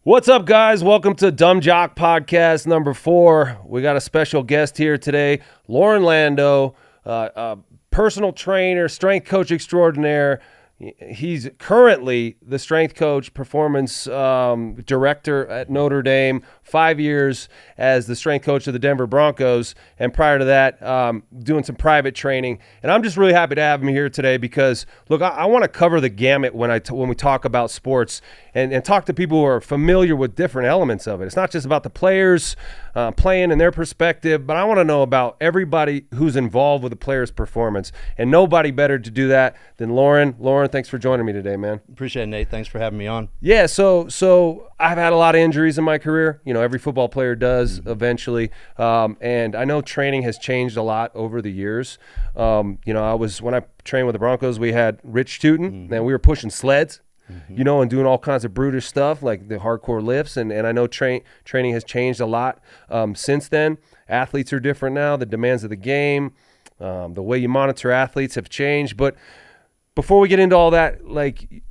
What's up, guys? Welcome to Dumb Jock podcast number 4. We got a special guest here today, Loren Landow, personal trainer, strength coach extraordinaire. He's currently the strength coach, performance director at Notre Dame, 5 years as the strength coach of the Denver Broncos, and prior to that, doing some private training. And I'm just really happy to have him here today because, look, I want to cover the gamut when we talk about sports and talk to people who are familiar with different elements of it. It's not just about the players playing and their perspective, but I want to know about everybody who's involved with the player's performance, and nobody better to do that than Loren. Loren, thanks for joining me today, man. Appreciate it, Nate. Thanks for having me on. Yeah, so I've had a lot of injuries in my career. You know, every football player does eventually, and I know training has changed a lot over the years. When I trained with the Broncos, we had Rich Tootin, and we were pushing sleds. You know, and doing all kinds of brutish stuff like the hardcore lifts. And I know training has changed a lot since then. Athletes are different now. The demands of the game, the way you monitor athletes have changed. But before we get into all that, like,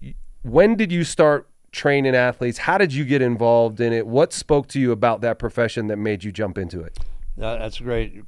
when did you start training athletes? How did you get involved in it? What spoke to you about that profession that made you jump into it? That's a great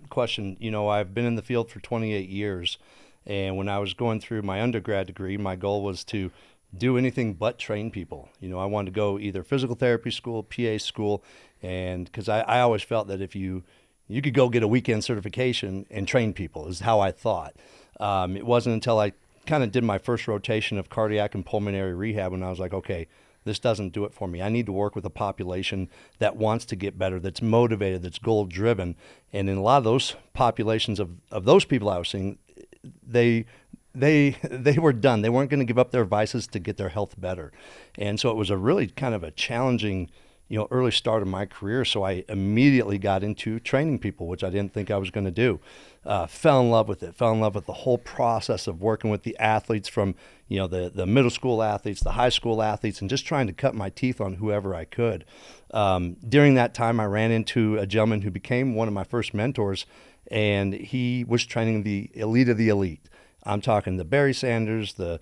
question. You know, I've been in the field for 28 years. And when I was going through my undergrad degree, my goal was to do anything but train people. You know, I wanted to go either physical therapy school, PA school, and because I always felt that if you could go get a weekend certification and train people is how I thought. It wasn't until I kind of did my first rotation of cardiac and pulmonary rehab when I was like, okay, this doesn't do it for me. I need to work with a population that wants to get better, that's motivated, that's goal-driven. And in a lot of those populations of those people I was seeing, they were done. They weren't going to give up their vices to get their health better. And so it was a really kind of a challenging, early start of my career. So I immediately got into training people, which I didn't think I was going to do. Fell in love with it, fell in love with the whole process of working with the athletes from, the middle school athletes, the high school athletes, and just trying to cut my teeth on whoever I could. During that time, I ran into a gentleman who became one of my first mentors, and he was training the elite of the elite. I'm talking the Barry Sanders, the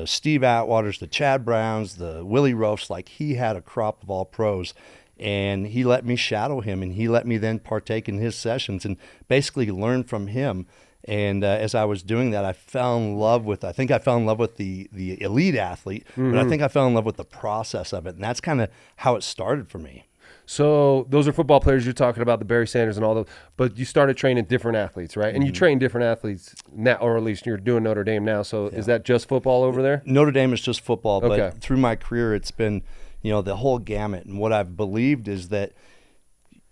Steve Atwaters, the Chad Browns, the Willie Roafs. Like, he had a crop of all pros, and he let me shadow him, and he let me then partake in his sessions and basically learn from him. And as I was doing that, I fell in love with the elite athlete, but I think I fell in love with the process of it, and that's kind of how it started for me. So those are football players you're talking about, the Barry Sanders and all those, but you started training different athletes, right? And you train different athletes now, or at least you're doing Notre Dame now. So is that just football over there? Notre Dame is just football, but Okay. through my career, it's been, the whole gamut. And what I've believed is that,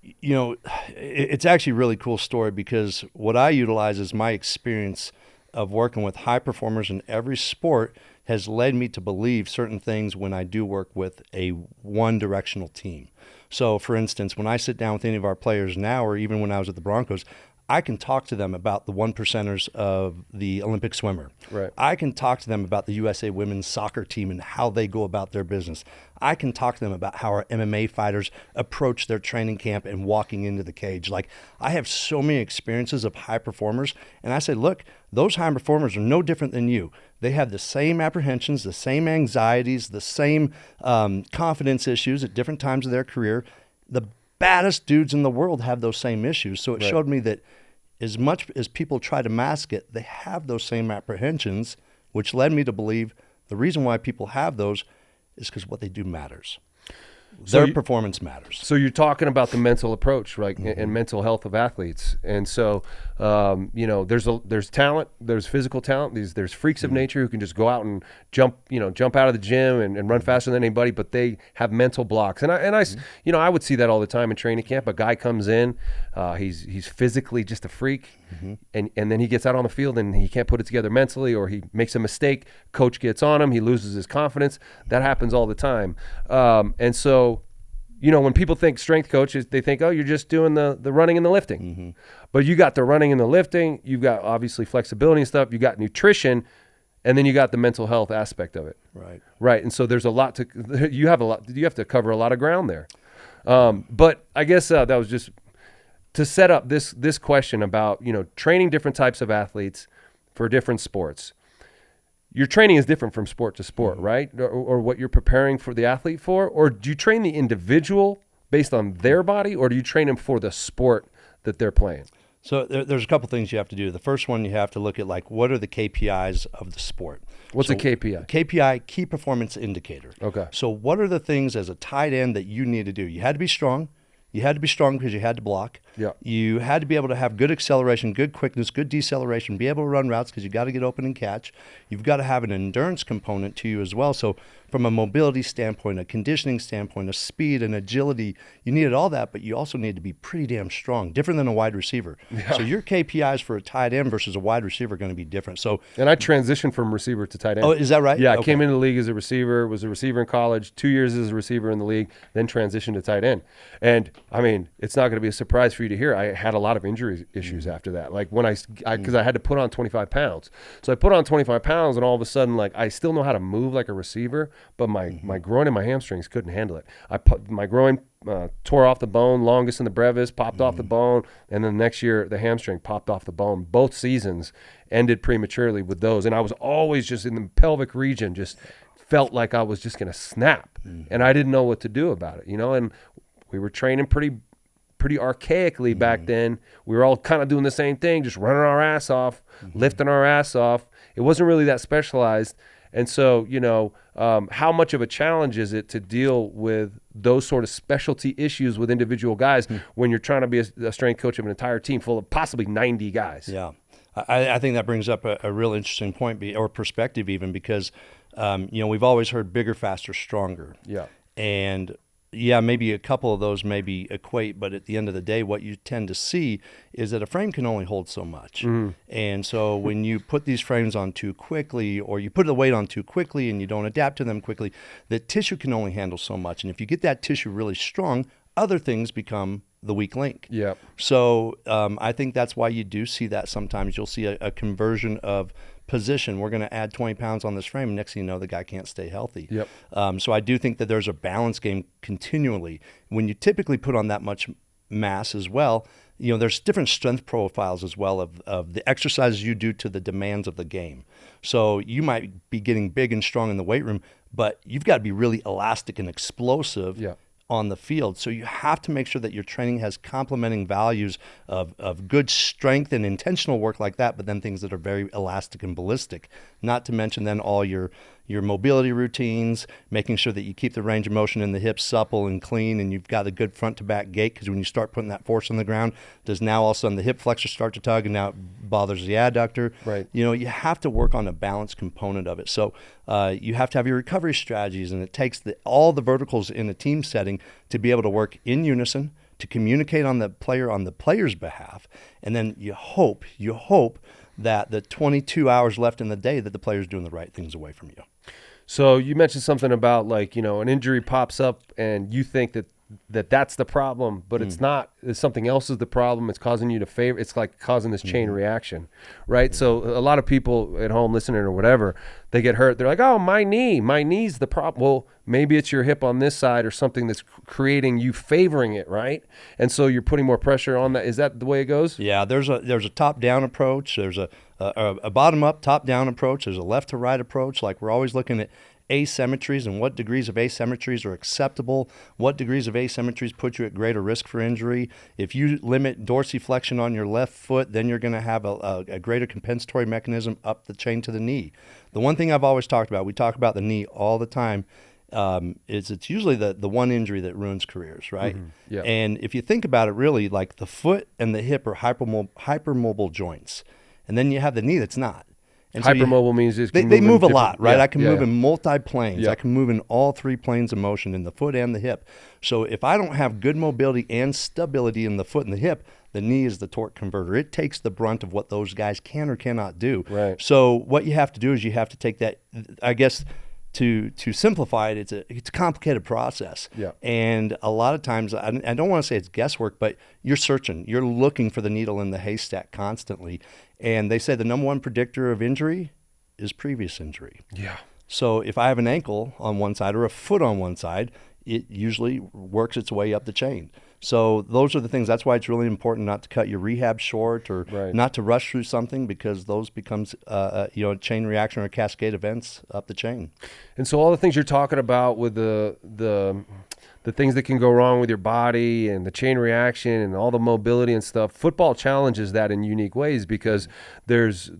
it's actually a really cool story because what I utilize is my experience of working with high performers in every sport has led me to believe certain things when I do work with a one-directional team. So, for instance, when I sit down with any of our players now, or even when I was at the Broncos, I can talk to them about the one percenters of the Olympic swimmer. Right. I can talk to them about the USA women's soccer team and how they go about their business. I can talk to them about how our MMA fighters approach their training camp and walking into the cage. Like, I have so many experiences of high performers, and I say, look, those high performers are no different than you. They have the same apprehensions, the same anxieties, the same confidence issues at different times of their career. The baddest dudes in the world have those same issues. So it showed me that as much as people try to mask it, they have those same apprehensions, which led me to believe the reason why people have those is because what they do matters. Their performance matters. So you're talking about the mental approach, right, and mental health of athletes. And so, there's talent, there's physical talent. There's freaks of nature who can just go out and jump out of the gym and run faster than anybody, but they have mental blocks. And I would see that all the time in training camp. A guy comes in, he's physically just a freak, and then he gets out on the field and he can't put it together mentally, or he makes a mistake. Coach gets on him, he loses his confidence. That happens all the time. And so, when people think strength coaches, they think, oh, you're just doing the running and the lifting. But you got the running and the lifting, you've got obviously flexibility and stuff, you got nutrition, and then you got the mental health aspect of it. Right. And so there's a lot you have to cover a lot of ground there. But I guess that was just to set up this question about, training different types of athletes for different sports. your training is different from sport to sport, right? Or what you're preparing for the athlete for? Or do you train the individual based on their body, or do you train them for the sport that they're playing? So there's a couple things you have to do. The first one, you have to look at like what are the KPIs of the sport. What's a KPI? KPI, key performance indicator. Okay. So what are the things as a tight end that you need to do? You had to be strong. You had to be strong because you had to block. Yeah. You had to be able to have good acceleration, good quickness, good deceleration, be able to run routes because you got to get open and catch. You've got to have an endurance component to you as well. So from a mobility standpoint, a conditioning standpoint, a speed and agility, you needed all that, but you also need to be pretty damn strong, different than a wide receiver. Yeah. So your KPIs for a tight end versus a wide receiver are going to be different. So, and I transitioned from receiver to tight end. Oh, is that right? Yeah, I came into the league as a receiver, was a receiver in college, 2 years as a receiver in the league, then transitioned to tight end. And I mean, it's not going to be a surprise for you to hear, I had a lot of injury issues after that. Like when because I had to put on 25 pounds. So I put on 25 pounds and all of a sudden, like I still know how to move like a receiver, but my groin and my hamstrings couldn't handle it. My groin tore off the bone, longest in the brevis, popped off the bone, and then the next year the hamstring popped off the bone. Both seasons ended prematurely with those, and I was always just in the pelvic region, just felt like I was just going to snap, and I didn't know what to do about it, and we were training pretty archaically back then. We were all kind of doing the same thing, just running our ass off, lifting our ass off. It wasn't really that specialized. And so, how much of a challenge is it to deal with those sort of specialty issues with individual guys when you're trying to be a strength coach of an entire team full of possibly 90 guys? Yeah. I think that brings up a real interesting point or perspective even because, we've always heard bigger, faster, stronger. Yeah. And yeah, maybe a couple of those maybe equate, but at the end of the day, what you tend to see is that a frame can only hold so much. And so when you put these frames on too quickly, or you put the weight on too quickly and you don't adapt to them quickly, the tissue can only handle so much. And if you get that tissue really strong, other things become the weak link. Yeah. So I think that's why you do see that sometimes. You'll see a conversion of position. We're going to add 20 pounds on this frame. Next thing you know, the guy can't stay healthy. Yep. So I do think that there's a balance game continually. When you typically put on that much mass as well, there's different strength profiles as well of the exercises you do to the demands of the game. So you might be getting big and strong in the weight room, but you've got to be really elastic and explosive. Yeah. On the field. So you have to make sure that your training has complementing values of good strength and intentional work like that, but then things that are very elastic and ballistic, not to mention then all your mobility routines, making sure that you keep the range of motion in the hips supple and clean, and you've got a good front to back gait, because when you start putting that force on the ground, does now all of a sudden the hip flexor start to tug and now it bothers the adductor. Right. You have to work on a balance component of it. So you have to have your recovery strategies, and it takes all the verticals in a team setting to be able to work in unison, to communicate on the player's behalf, and then you hope that the 22 hours left in the day that the player's doing the right things away from you. So you mentioned something about an injury pops up and you think that's the problem, but it's not. It's something else is the problem. It's causing you to favor. It's like causing this chain reaction, right? So a lot of people at home listening or whatever, they get hurt. They're like, oh, my knee's the problem. Well, maybe it's your hip on this side or something that's creating you favoring it, right? And so you're putting more pressure on that. Is that the way it goes? Yeah, there's a top-down approach. There's a bottom-up, top-down approach. There's a left-to-right approach. Like we're always looking at asymmetries and what degrees of asymmetries are acceptable, what degrees of asymmetries put you at greater risk for injury. If you limit dorsiflexion on your left foot, then you're going to have a greater compensatory mechanism up the chain to the knee. The one thing I've always talked about, we talk about the knee all the time, is it's usually the one injury that ruins careers, right? Yeah. And if you think about it, really, like the foot and the hip are hypermobile joints, and then you have the knee that's not. And so hypermobile means they move a lot, right? Yeah, I can move in multi-planes. Yeah. I can move in all three planes of motion, in the foot and the hip. So if I don't have good mobility and stability in the foot and the hip, the knee is the torque converter. It takes the brunt of what those guys can or cannot do. Right. So what you have to do is you have to take that, I guess, to simplify it, it's a complicated process. Yeah. And a lot of times, I don't want to say it's guesswork, but you're searching. You're looking for the needle in the haystack constantly. And they say the number one predictor of injury is previous injury. Yeah. So if I have an ankle on one side or a foot on one side, it usually works its way up the chain. So those are the things. That's why it's really important not to cut your rehab short or Right. not to rush through something, because those becomes a chain reaction or a cascade events up the chain. And so all the things you're talking about with the things that can go wrong with your body and the chain reaction and all the mobility and stuff, football challenges that in unique ways, because there's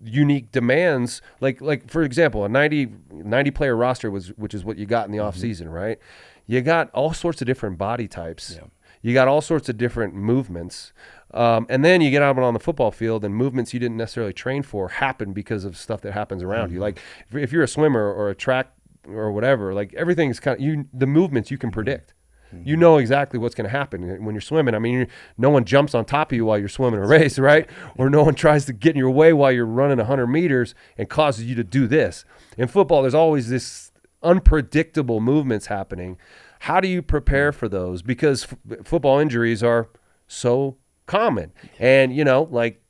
unique demands. Like for example, a 90 player roster which is what you got in the off season, right? You got all sorts of different body types. Yeah. You got all sorts of different movements. And then you get out on the football field, and movements you didn't necessarily train for happen because of stuff that happens around you. Like if you're a swimmer or a track or whatever, like everything's the movements you can predict. You know exactly what's going to happen when you're swimming. I mean, no one jumps on top of you while you're swimming a race, right? Or no one tries to get in your way while you're running 100 meters and causes you to do this. In football, there's always this unpredictable movements happening. How do you prepare for those? Because football injuries are so common. And, like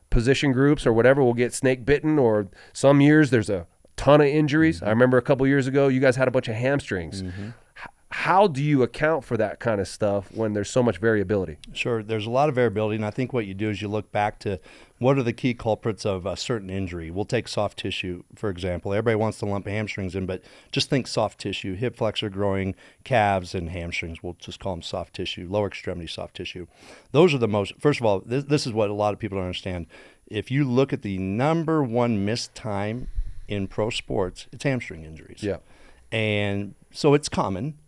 position groups or whatever will get snake bitten, or some years there's a ton of injuries. I remember a couple years ago, you guys had a bunch of hamstrings. How do you account for that kind of stuff when there's so much variability? Sure, there's a lot of variability, and I think what you do is you look back to what are the key culprits of a certain injury. We'll take soft tissue, for example. Everybody wants to lump hamstrings in, but just think soft tissue, hip flexor, groin, calves, and hamstrings. We'll just call them soft tissue, lower extremity soft tissue. Those are the most, first of all, this is what a lot of people don't understand. If you look at the number one missed time in pro sports, it's hamstring injuries. Yeah. And so it's common.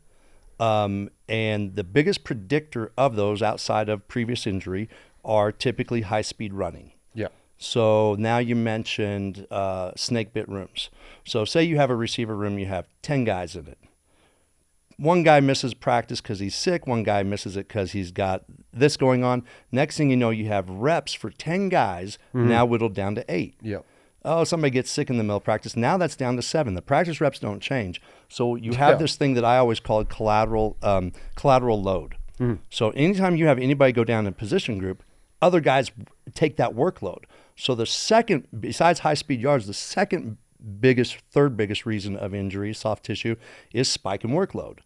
And the biggest predictor of those outside of previous injury are typically high-speed running. Yeah. So now you mentioned snake bit rooms. So say you have a receiver room, you have 10 guys in it. One guy misses practice because he's sick. One guy misses it because he's got this going on. Next thing you know, you have reps for 10 guys now whittled down to 8. Yeah. Oh, somebody gets sick in the middle of practice. Now that's down to 7. The practice reps don't change. So you have this thing that I always called collateral load. So anytime you have anybody go down in position group, other guys take that workload. So the second, besides high-speed yards, the third biggest reason of injury, soft tissue, is spike in workload.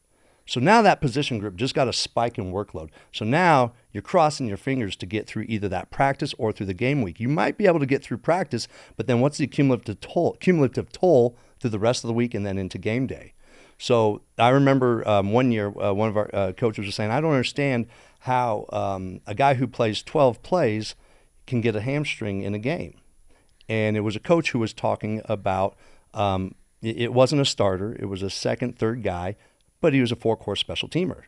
So now that position group just got a spike in workload. So now you're crossing your fingers to get through either that practice or through the game week. You might be able to get through practice, but then what's the cumulative toll through the rest of the week and then into game day? So I remember one year, one of our coaches was saying, I don't understand how a guy who plays 12 plays can get a hamstring in a game. And it was a coach who was talking about it wasn't a starter. It was a second, third guy, but he was a 4-core special teamer.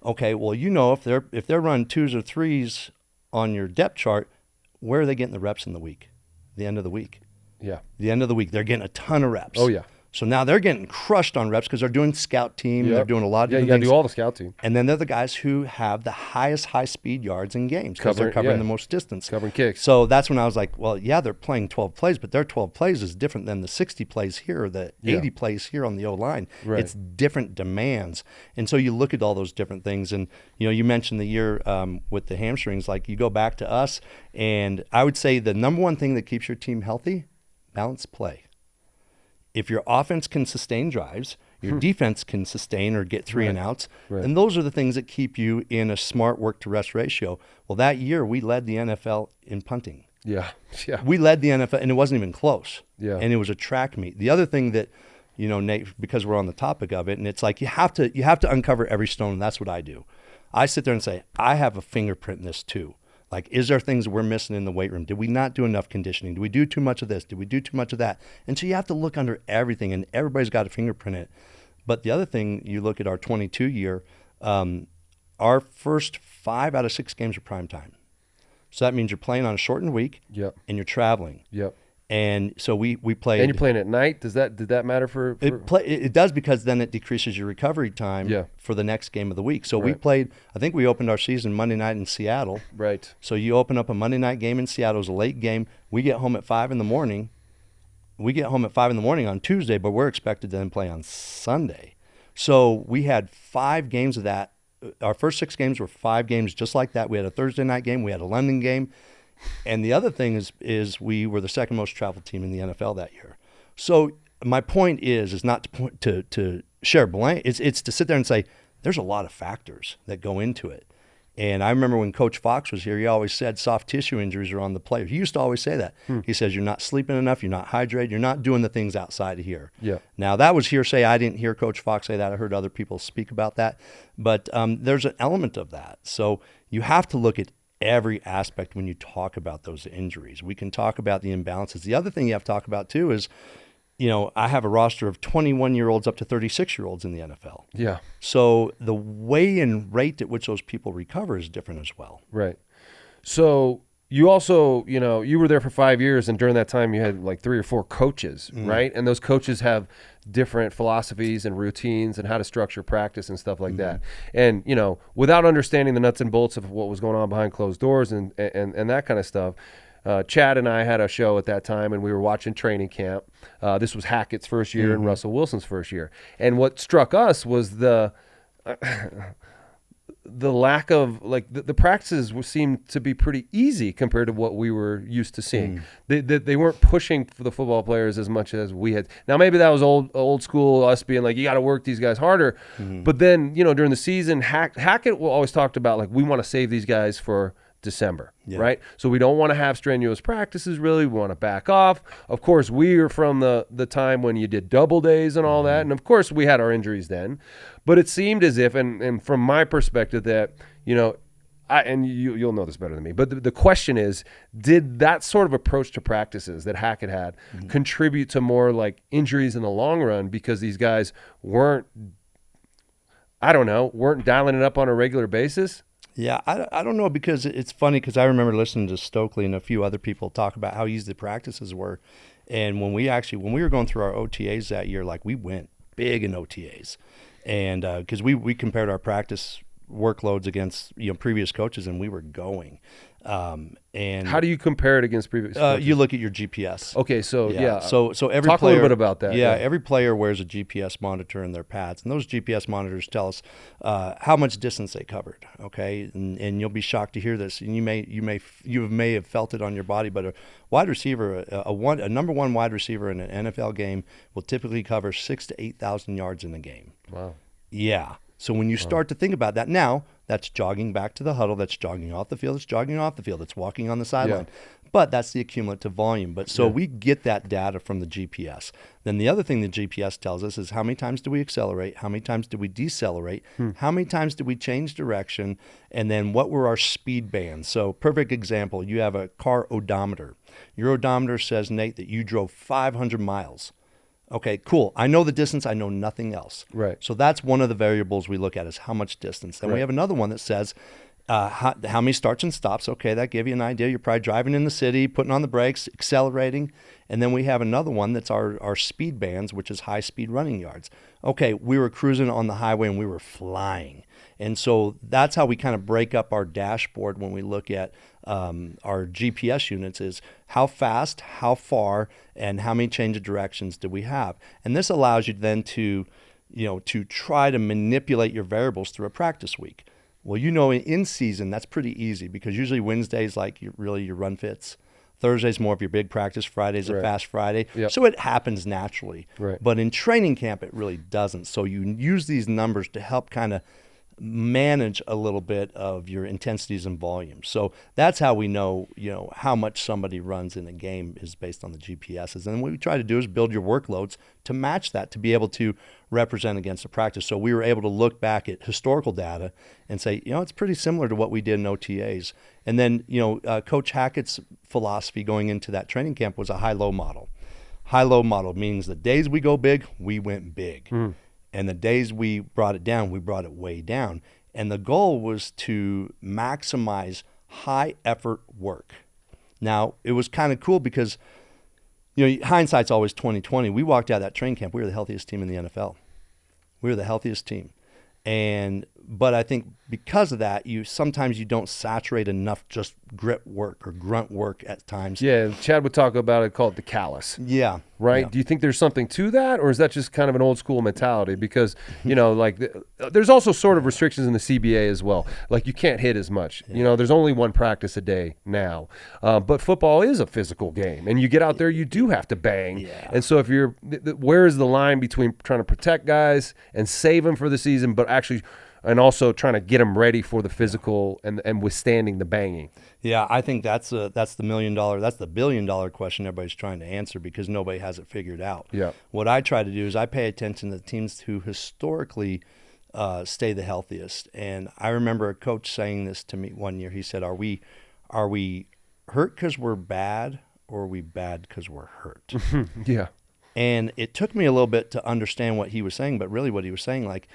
Okay, well, if they're running 2s or 3s on your depth chart, where are they getting the reps in the week? The end of the week. Yeah. The end of the week, they're getting a ton of reps. Oh, yeah. So now they're getting crushed on reps because they're doing scout team. They're doing a lot of different you got to things. do all the scout team. And then they're the guys who have the highest high-speed yards in games because they're covering the most distance. Covering kicks. So that's when I was like, well, yeah, they're playing 12 plays, but their 12 plays is different than the 60 plays here or the 80 plays here on the O-line. Right. It's different demands. And so you look at all those different things. And, you mentioned the year with the hamstrings. Like, you go back to us, and I would say the number one thing that keeps your team healthy, balanced play. If your offense can sustain drives, your defense can sustain or get 3 and outs, and those are the things that keep you in a smart work-to-rest ratio. Well, that year we led the NFL in punting. Yeah. We led the NFL, and it wasn't even close. Yeah. And it was a track meet. The other thing that, Nate, because we're on the topic of it, and it's like you have to uncover every stone, and that's what I do. I sit there and say, I have a fingerprint in this too. Like, is there things we're missing in the weight room? Did we not do enough conditioning? Did we do too much of this? Did we do too much of that? And so you have to look under everything, and everybody's got to fingerprint it. But the other thing, you look at our 22 year, our first 5 out of 6 games are prime time. So that means you're playing on a shortened week, and you're traveling. And so we played. And you're playing at night. Did that matter for? It does, because then it decreases your recovery time for the next game of the week. So we played. I think we opened our season Monday night in Seattle. Right. So you open up a Monday night game in Seattle. It was a late game. We get home at 5 in the morning. On Tuesday, but we're expected to then play on Sunday. So we had 5 games of that. Our first 6 games were 5 games just like that. We had a Thursday night game. We had a London game. And the other thing is we were the second most traveled team in the NFL that year. So my point is not to share blame. It's to sit there and say, there's a lot of factors that go into it. And I remember when Coach Fox was here, he always said soft tissue injuries are on the player. He used to always say that. He says, you're not sleeping enough, you're not hydrated, you're not doing the things outside of here. Yeah. Now, that was hearsay. I didn't hear Coach Fox say that. I heard other people speak about that. But there's an element of that. So you have to look at every aspect when you talk about those injuries. We can talk about the imbalances. The other thing you have to talk about, too, is I have a roster of 21-year-olds up to 36-year-olds in the NFL. Yeah. So the way and rate at which those people recover is different as well. Right. So you also, you were there for 5 years, and during that time you had like 3 or 4 coaches, right? And those coaches have different philosophies and routines and how to structure practice and stuff like that. And, without understanding the nuts and bolts of what was going on behind closed doors and that kind of stuff, Chad and I had a show at that time, and we were watching training camp. This was Hackett's first year and Russell Wilson's first year. And what struck us was the lack of, the practices seemed to be pretty easy compared to what we were used to seeing. They weren't pushing for the football players as much as we had. Now, maybe that was old school, us being like, you got to work these guys harder. But then, during the season, Hackett always talked about, we want to save these guys for December, right? So we don't want to have strenuous practices, really. We want to back off. Of course, we are from the time when you did double days and all that. And of course, we had our injuries then. But it seemed as if, and from my perspective, that, you'll know this better than me, but the question is, did that sort of approach to practices that Hackett had contribute to more injuries in the long run because these guys weren't dialing it up on a regular basis? Yeah, I don't know, because it's funny, because I remember listening to Stokely and a few other people talk about how easy the practices were. And when we were going through our OTAs that year, we went big in OTAs. And because we compared our practice workloads against previous coaches, and we were going. And how do you compare it against previous coaches? You look at your GPS. Okay, so yeah. So every talk player, a little bit about that. Yeah, every player wears a GPS monitor in their pads, and those GPS monitors tell us how much distance they covered. Okay, and you'll be shocked to hear this, and you may have felt it on your body, but a wide receiver, a number one wide receiver in an NFL game will typically cover 6,000 to 8,000 yards in a game. Wow. Yeah. So when you start to think about that, now that's jogging back to the huddle, that's jogging off the field, that's walking on the sideline. Yeah. But that's the accumulative volume. But so we get that data from the GPS. Then the other thing the GPS tells us is how many times do we accelerate, how many times do we decelerate, how many times do we change direction, and then what were our speed bands. So perfect example, you have a car odometer. Your odometer says, Nate, that you drove 500 miles. Okay, cool. I know the distance. I know nothing else. Right. So that's one of the variables we look at, is how much distance. Then we have another one that says how many starts and stops. Okay, that gives you an idea. You're probably driving in the city, putting on the brakes, accelerating. And then we have another one that's our speed bands, which is high-speed running yards. Okay, we were cruising on the highway and we were flying. And so that's how we kind of break up our dashboard when we look at our GPS units, is how fast, how far, and how many change of directions do we have. And this allows you then to try to manipulate your variables through a practice week. Well, in season, that's pretty easy, because usually Wednesday's your run fits. Thursday's more of your big practice. Friday's a fast Friday. Yep. So it happens naturally. Right. But in training camp, it really doesn't. So you use these numbers to help kind of manage a little bit of your intensities and volumes. So that's how we know, how much somebody runs in a game is based on the GPSs. And what we try to do is build your workloads to match that, to be able to represent against a practice. So we were able to look back at historical data and say, it's pretty similar to what we did in OTAs. And then, Coach Hackett's philosophy going into that training camp was a high-low model. High-low model means the days we go big, we went big. And the days we brought it down, we brought it way down. And the goal was to maximize high effort work. Now, it was kind of cool because, hindsight's always 20/20. We walked out of that training camp, we were the healthiest team in the NFL. We were the healthiest team. But I think because of that, sometimes you don't saturate enough just grit work or grunt work at times. Yeah, Chad would talk about it, call it the callus. Yeah. Right? Yeah. Do you think there's something to that, or is that just kind of an old school mentality? Because, there's also sort of restrictions in the CBA as well. You can't hit as much. Yeah. There's only one practice a day now. But football is a physical game, and you get out there, you do have to bang. Yeah. And so where is the line between trying to protect guys and save them for the season, but actually and also trying to get them ready for the physical and withstanding the banging. Yeah, I think that's the billion-dollar question everybody's trying to answer because nobody has it figured out. Yeah. What I try to do is I pay attention to the teams who historically stay the healthiest. And I remember a coach saying this to me one year. He said, "Are we hurt because we're bad, or are we bad because we're hurt?" Yeah. And it took me a little bit to understand what he was saying, but really what he was saying, like,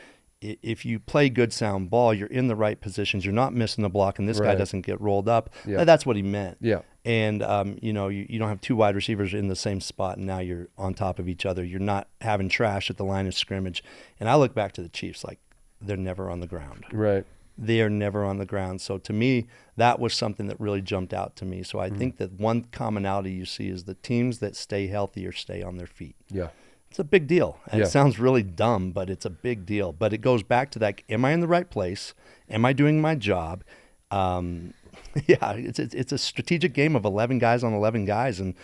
if you play good sound ball, you're in the right positions, you're not missing the block, and this guy doesn't get rolled up. Yeah. That's what he meant. Yeah. And, you don't have two wide receivers in the same spot, and now you're on top of each other. You're not having trash at the line of scrimmage. And I look back to the Chiefs, like, they're never on the ground. Right. They are never on the ground. So to me, that was something that really jumped out to me. So I think that one commonality you see is the teams that stay healthy or stay on their feet. Yeah. It's a big deal. Yeah. It sounds really dumb, but it's a big deal. But it goes back to that, am I in the right place? Am I doing my job? Yeah, it's a strategic game of 11 guys on 11 guys. And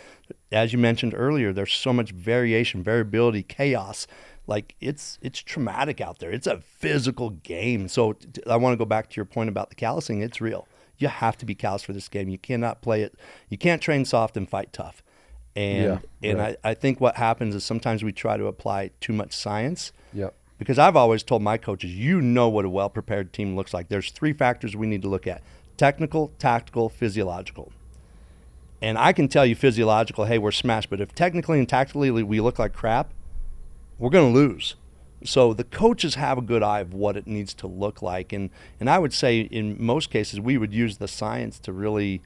as you mentioned earlier, there's so much variation, variability, chaos. Like, it's traumatic out there. It's a physical game. So I want to go back to your point about the callousing. It's real. You have to be calloused for this game. You cannot play it. You can't train soft and fight tough. And I think what happens is sometimes we try to apply too much science. Yeah. Because I've always told my coaches, what a well-prepared team looks like. There's 3 factors we need to look at: technical, tactical, physiological. And I can tell you physiological, hey, we're smashed. But if technically and tactically we look like crap, we're going to lose. So the coaches have a good eye of what it needs to look like. And I would say in most cases we would use the science to really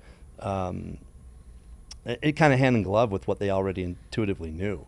it kind of hand in glove with what they already intuitively knew.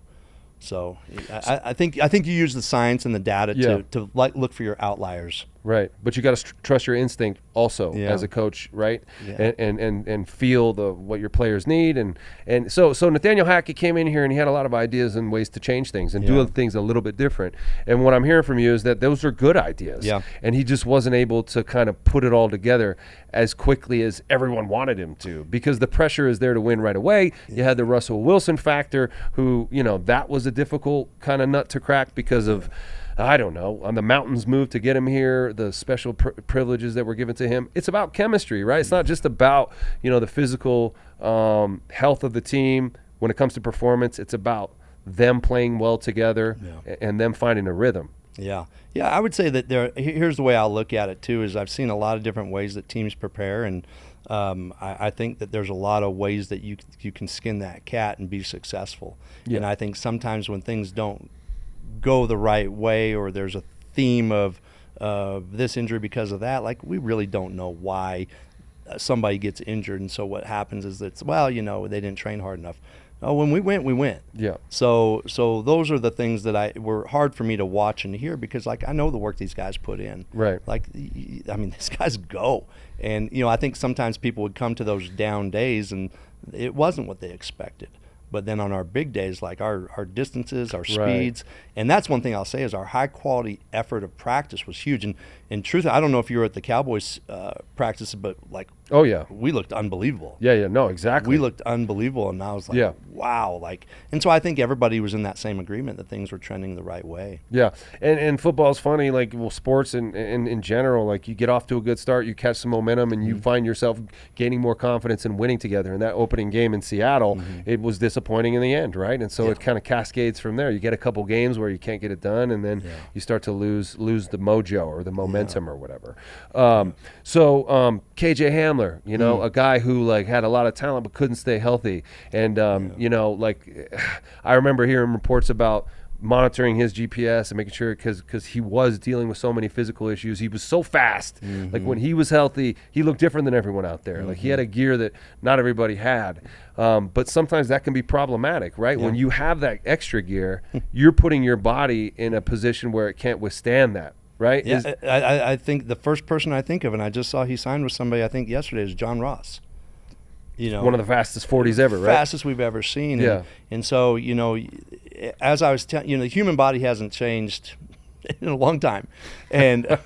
So I think you use the science and the data to look for your outliers. Right, but you got to trust your instinct also as a coach, right? Yeah. And feel what your players need, and so Nathaniel Hackett came in here and he had a lot of ideas and ways to change things and do things a little bit different. And what I'm hearing from you is that those are good ideas. Yeah. And he just wasn't able to kind of put it all together as quickly as everyone wanted him to, because the pressure is there to win right away. You had the Russell Wilson factor, who that was a difficult kind of nut to crack because of. I don't know, on the mountains move to get him here, the special privileges that were given to him. It's about chemistry, right? It's not just about, the physical health of the team when it comes to performance. It's about them playing well together and them finding a rhythm. Yeah. Yeah, I would say that here's the way I'll look at it too, is I've seen a lot of different ways that teams prepare, and I think that there's a lot of ways that you can skin that cat and be successful. Yeah. And I think sometimes when things don't go the right way, or there's a theme of this injury because of that, like, we really don't know why somebody gets injured. And so what happens is that, they didn't train hard enough. Oh, when we went. Yeah. So those are the things that were hard for me to watch and hear, because, like, I know the work these guys put in. Right. Like, I mean, these guys go. And, I think sometimes people would come to those down days and it wasn't what they expected. But then on our big days, like our distances, our speeds, and that's one thing I'll say is our high quality effort of practice was huge. And in truth, I don't know if you were at the Cowboys practice, but like, oh yeah, we looked unbelievable. Yeah, no, exactly. We looked unbelievable, and I was like, wow, like, and so I think everybody was in that same agreement that things were trending the right way. Yeah, and football's funny, like, well, sports and in general, like, you get off to a good start, you catch some momentum, and you find yourself gaining more confidence and winning together. In that opening game in Seattle, it was disappointing in the end, right? And so it kind of cascades from there. You get a couple games where you can't get it done, and then you start to lose the mojo or the momentum or whatever. So KJ Hamler, a guy who, like, had a lot of talent but couldn't stay healthy, and like, I remember hearing reports about monitoring his GPS and making sure, because he was dealing with so many physical issues. He was so fast. Like, when he was healthy, he looked different than everyone out there. Like, he had a gear that not everybody had. But sometimes that can be problematic, right? When you have that extra gear, you're putting your body in a position where it can't withstand that, right? Yeah, I think the first person I think of, and I just saw he signed with somebody, I think yesterday, is John Ross. One of the fastest 40s ever, right? Fastest we've ever seen. And so, as I was telling, the human body hasn't changed in a long time. And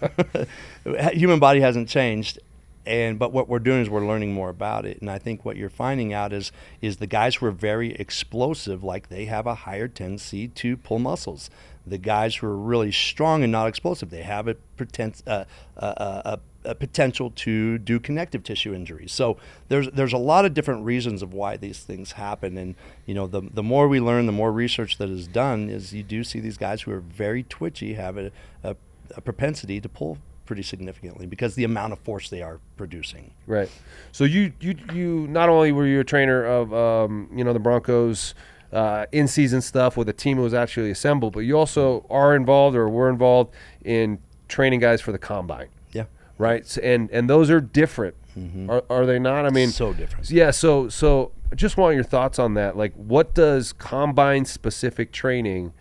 human body hasn't changed. But what we're doing is we're learning more about it. And I think what you're finding out is the guys who are very explosive, like, they have a higher tendency to pull muscles. The guys who are really strong and not explosive, they have a potential to do connective tissue injuries. So there's a lot of different reasons of why these things happen. And the more we learn, the more research that is done, is you do see these guys who are very twitchy have a propensity to pull pretty significantly because the amount of force they are producing. Right. So you not only were you a trainer of the Broncos in-season stuff with a team that was actually assembled, but you also are involved or were involved in training guys for the combine. Yeah. Right. So, and those are different. Mm-hmm. Are they not? I mean, so different. Yeah. So just want your thoughts on that. Like, what does combine specific training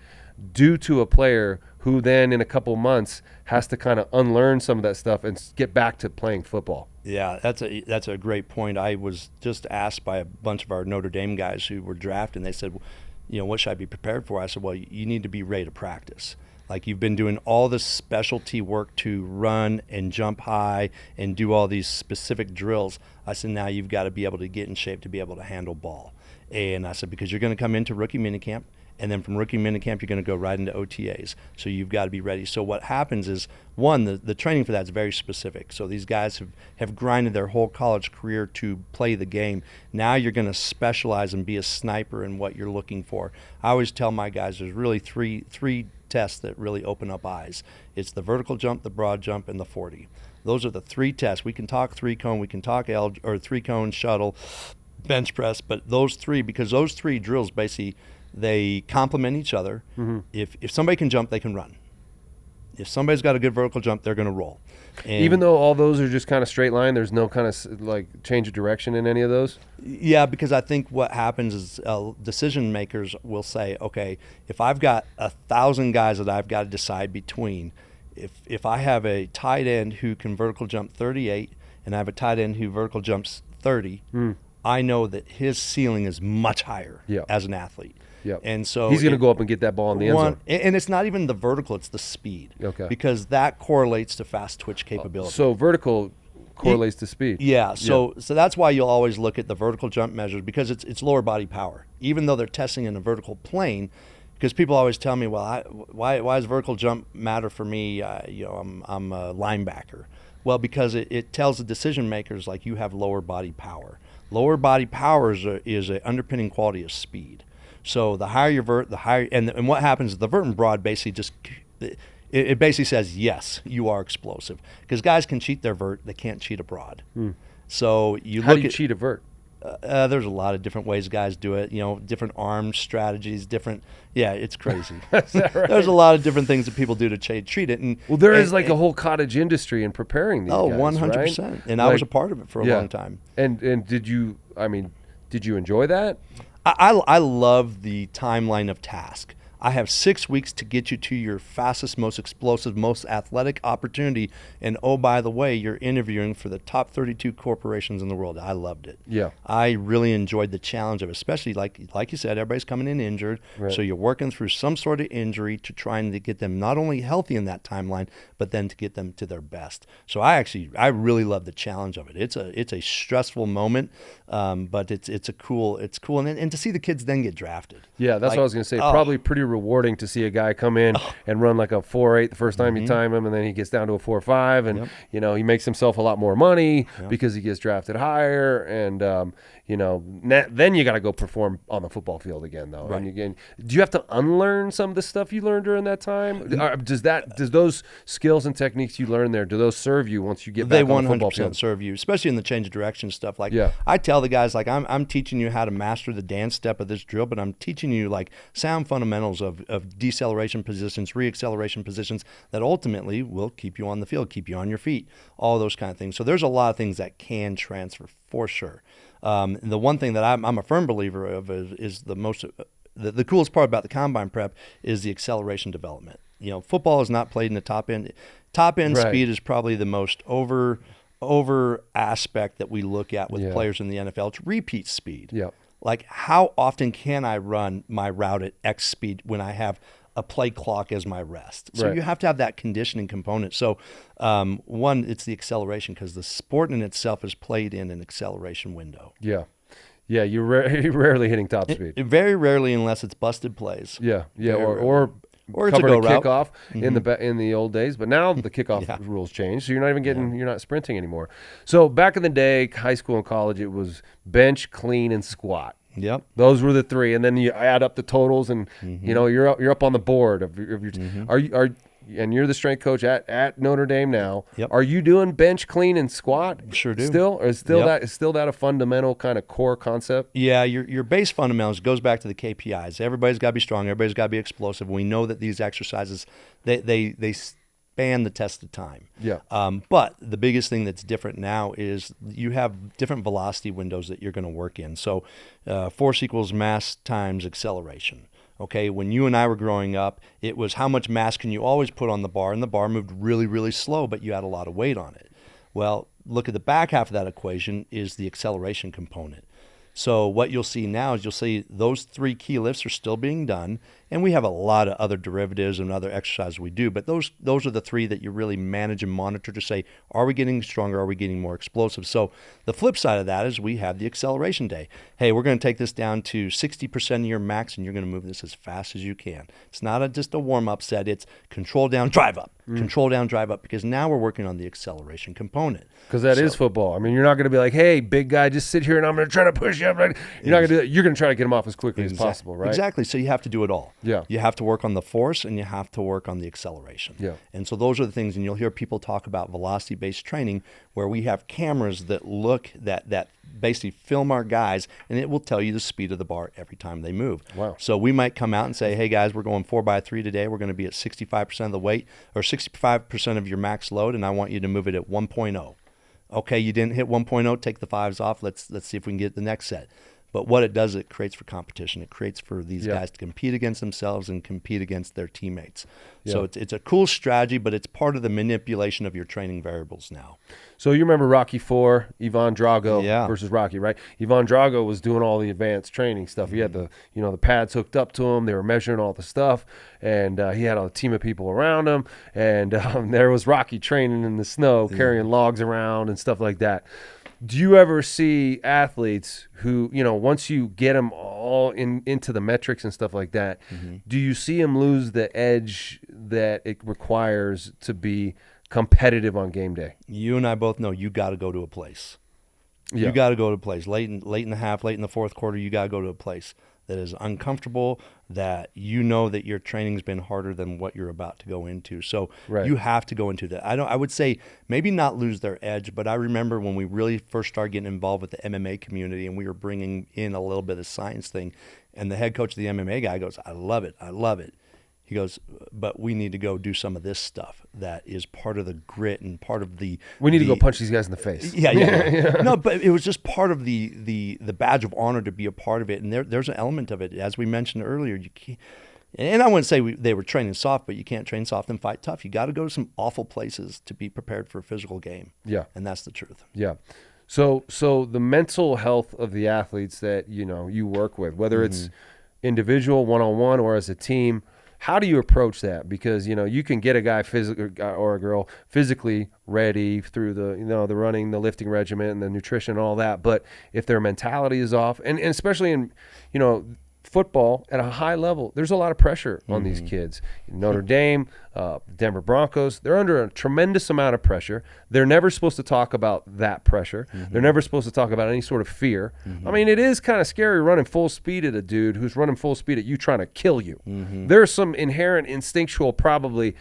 do to a player who then in a couple months has to kind of unlearn some of that stuff and get back to playing football? Yeah, that's a great point. I was just asked by a bunch of our Notre Dame guys who were drafted, and they said, what should I be prepared for? I said, well, you need to be ready to practice. Like, you've been doing all this specialty work to run and jump high and do all these specific drills. I said, now you've got to be able to get in shape to be able to handle ball. And I said, because you're going to come into rookie minicamp, and then from rookie minicamp, you're going to go right into OTAs. So you've got to be ready. So what happens is, one, the training for that is very specific. So these guys have grinded their whole college career to play the game. Now you're going to specialize and be a sniper in what you're looking for. I always tell my guys there's really three tests that really open up eyes. It's the vertical jump, the broad jump, and the 40. Those are the three tests. We can talk 3-cone, we can talk 3-cone shuttle, bench press, but those three, because those three drills basically, they complement each other. Mm-hmm. If somebody can jump, they can run. If somebody's got a good vertical jump, they're going to roll. And even though all those are just kind of straight line, there's no kind of like change of direction in any of those? Yeah, because I think what happens is decision makers will say, okay, if I've got 1,000 guys that I've got to decide between, if I have a tight end who can vertical jump 38 and I have a tight end who vertical jumps 30, I know that his ceiling is much higher as an athlete. Yep. And so he's going to go up and get that ball in the end zone. And it's not even the vertical, it's the speed. Okay. Because that correlates to fast twitch capability. So vertical correlates to speed. Yeah. So that's why you'll always look at the vertical jump measures, because it's lower body power. Even though they're testing in a vertical plane, because people always tell me, well, why does vertical jump matter for me? I'm a linebacker. Well, because it tells the decision makers, like, you have lower body power. Lower body power is an underpinning quality of speed. So the higher your vert, the higher, and what happens is the vert and broad basically just, it basically says, yes, you are explosive. Because guys can cheat their vert, they can't cheat a broad. So How do you cheat a vert? There's a lot of different ways guys do it, different arm strategies, it's crazy. Is that right? There's a lot of different things that people do to treat it. And there is like a whole cottage industry in preparing these guys, 100%. Right? And I was a part of it for a long time. And did you enjoy that? I love the timeline of task. I have 6 weeks to get you to your fastest, most explosive, most athletic opportunity. And oh, by the way, you're interviewing for the top 32 corporations in the world. I loved it. Yeah. I really enjoyed the challenge of it, especially like you said, everybody's coming in injured. Right. So you're working through some sort of injury to try and to get them not only healthy in that timeline, but then to get them to their best. So I really love the challenge of it. It's a stressful moment, but it's cool. And to see the kids then get drafted. Yeah, that's what I was going to say. Probably pretty rewarding to see a guy come in and run like a 4.8 the first time you time him, and then he gets down to a 4.5, and he makes himself a lot more money because he gets drafted higher, and then you got to go perform on the football field again, though. Right. And again, do you have to unlearn some of the stuff you learned during that time? Does those skills and techniques you learned there, do those serve you once you get back on the football field? They 100% serve you, especially in the change of direction stuff. Like, Yeah. I tell the guys, like, I'm teaching you how to master the dance step of this drill, but I'm teaching you like sound fundamentals of deceleration positions, reacceleration positions that ultimately will keep you on the field, keep you on your feet, all those kind of things. So there's a lot of things that can transfer for sure. The one thing that I'm a firm believer of is the coolest part about the combine prep is the acceleration development. Football is not played in the top end. Top end Right. speed is probably the most over aspect that we look at with players in the NFL. It's repeat speed. Yep. Like, how often can I run my route at X speed when I have a play clock as my rest? So Right. you have to have that conditioning component. So one, it's the acceleration, because the sport in itself is played in an acceleration window. Yeah. Yeah, you're rarely hitting top speed. Very rarely, unless it's busted plays. Yeah, Very or Or it's a covering go a route. kickoff in the old days, but now the kickoff Yeah. rules change, so you're not even getting you're not sprinting anymore. So back in the day, high school and college, it was bench, clean, and squat. Yep. Those were the three, and then you add up the totals, and you're up on the board of your. And you're the strength coach at Notre Dame now. Yep. Are you doing bench, clean, and squat? Sure do. Still, or is still that a fundamental kind of core concept? Yeah, your base fundamentals goes back to the KPIs. Everybody's got to be strong. Everybody's got to be explosive. We know that these exercises they span the test of time. Yeah. But the biggest thing that's different now is you have different velocity windows that you're going to work in. So force equals mass times acceleration. Okay, when you and I were growing up, it was how much mass can you always put on the bar, and the bar moved really, really slow, but you had a lot of weight on it. Well, look at the back half of that equation is the acceleration component. So what you'll see now is you'll see those three key lifts are still being done, and we have a lot of other derivatives and other exercises we do, but those are the three that you really manage and monitor to say, are we getting stronger? Are we getting more explosive? So the flip side of that is we have the acceleration day. Hey, we're going to take this down to 60% of your max, and you're going to move this as fast as you can. It's not just a warm-up set. It's control down, drive up. Control down, drive up, because now we're working on the acceleration component. Because that is football. I mean, you're not going to be like, hey, big guy, just sit here and I'm going to try to push you up. You're not going to do that. You're going to try to get him off as quickly as possible, right? Exactly. So you have to do it all. Yeah. You have to work on the force and you have to work on the acceleration. Yeah. And so those are the things, and you'll hear people talk about velocity-based training where we have cameras that look, that basically film our guys, and it will tell you the speed of the bar every time they move. Wow. So we might come out and say, hey guys, we're going 4x3 today. We're going to be at 65% of the weight or 65% of your max load, and I want you to move it at 1.0. Okay, you didn't hit 1.0, take the fives off. Let's see if we can get the next set. But what it does, it creates for competition. It creates for these guys to compete against themselves and compete against their teammates. Yeah. So it's a cool strategy, but it's part of the manipulation of your training variables now. So you remember Rocky IV, Ivan Drago versus Rocky, right? Ivan Drago was doing all the advanced training stuff. He had the pads hooked up to him. They were measuring all the stuff, and he had a team of people around him. And there was Rocky training in the snow, carrying logs around and stuff like that. Do you ever see athletes who, once you get them all into the metrics and stuff like that, do you see them lose the edge that it requires to be competitive on game day? You and I both know you got to go to a place. Yeah. You got to go to a place. Late in the half, late in the fourth quarter, you got to go to a place that is uncomfortable, that you know that your training's been harder than what you're about to go into. So you have to go into that. I would say maybe not lose their edge, but I remember when we really first started getting involved with the MMA community and we were bringing in a little bit of science thing, and the head coach of the MMA guy goes, I love it. He goes, but we need to go do some of this stuff that is part of the grit and part of the... We need to go punch these guys in the face. Yeah. No, but it was just part of the badge of honor to be a part of it. And there's an element of it. As we mentioned earlier, you can't... And I wouldn't say they were training soft, but you can't train soft and fight tough. You got to go to some awful places to be prepared for a physical game. Yeah. And that's the truth. Yeah. So the mental health of the athletes that, you work with, whether it's individual, one-on-one, or as a team... How do you approach that? Because, you can get a guy or a girl physically ready through the, the running, the lifting regimen, and the nutrition and all that. But if their mentality is off, and especially in, football at a high level, there's a lot of pressure on these kids. Notre Dame, Denver Broncos, they're under a tremendous amount of pressure. They're never supposed to talk about that pressure. They're never supposed to talk about any sort of fear. I mean, it is kind of scary running full speed at a dude who's running full speed at you trying to kill you. There's some inherent instinctual probably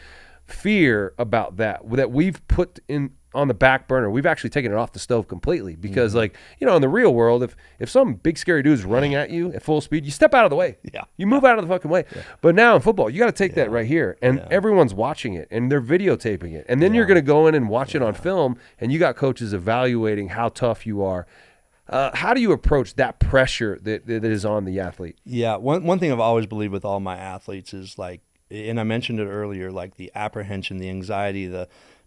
fear about that we've put in on the back burner. We've actually taken it off the stove completely because in the real world, if some big scary dude is running at you at full speed, you step out of the way. Yeah. You move out of the fucking way. Yeah. But now in football, you got to take that right here, and everyone's watching it and they're videotaping it. And then you're going to go in and watch it on film, and you got coaches evaluating how tough you are. How do you approach that pressure that is on the athlete? Yeah. One thing I've always believed with all my athletes is and I mentioned it earlier, the apprehension, the anxiety,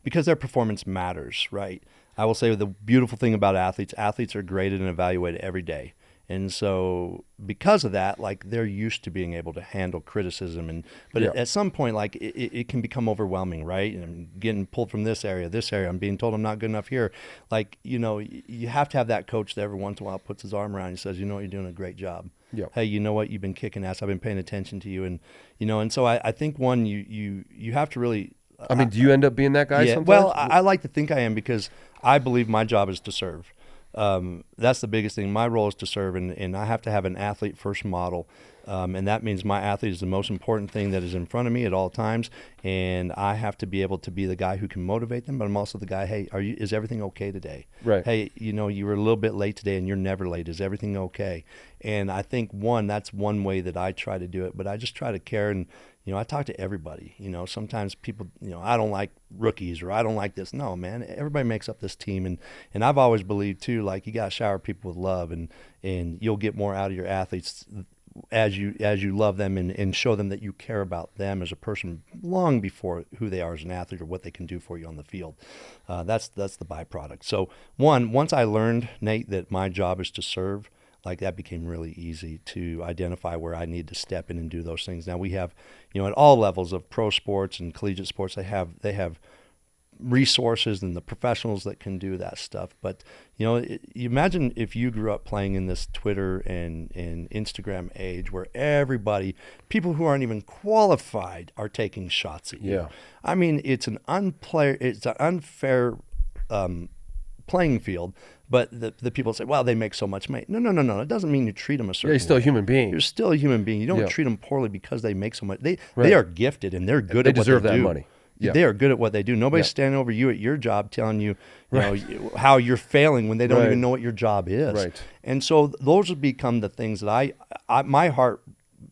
because their performance matters, right? I will say the beautiful thing about athletes are graded and evaluated every day. And so because of that, they're used to being able to handle criticism. But at some point, it can become overwhelming, right? And I'm getting pulled from this area. I'm being told I'm not good enough here. You have to have that coach that every once in a while puts his arm around you and says, you're doing a great job. Yep. Hey, you know what? You've been kicking ass. I've been paying attention to you. And, and so I think one, you have to really, I mean, do you end up being that guy sometimes? well, I like to think I am because I believe my job is to serve. That's the biggest thing. My role is to serve, and I have to have an athlete first model. And that means my athlete is the most important thing that is in front of me at all times. And I have to be able to be the guy who can motivate them, but I'm also the guy, hey, is everything okay today? Right. Hey, you were a little bit late today and you're never late. Is everything okay? And I think that's one way that I try to do it, but I just try to care. And, I talk to everybody. Sometimes people, I don't like rookies or I don't like this. No, man, everybody makes up this team. And I've always believed too, like you got to shower people with love and you'll get more out of your athletes as you love them and show them that you care about them as a person long before who they are as an athlete or what they can do for you on the field. That's the byproduct. So once I learned, Nate, that my job is to serve, like that became really easy to identify where I need to step in and do those things. Now we have, at all levels of pro sports and collegiate sports, they have resources and the professionals that can do that stuff. But you imagine if you grew up playing in this Twitter and Instagram age where people who aren't even qualified are taking shots at you. Yeah. I mean, it's an unfair playing field. But the people say, well, they make so much money. No. It doesn't mean you treat them a certain way. You're still a human being. You're still a human being. You don't treat them poorly because they make so much. They are gifted and they're good at what they do. They deserve that money. Yeah. They are good at what they do. Nobody's standing over you at your job telling you, how you're failing when they don't even know what your job is. Right. And so those have become the things that my heart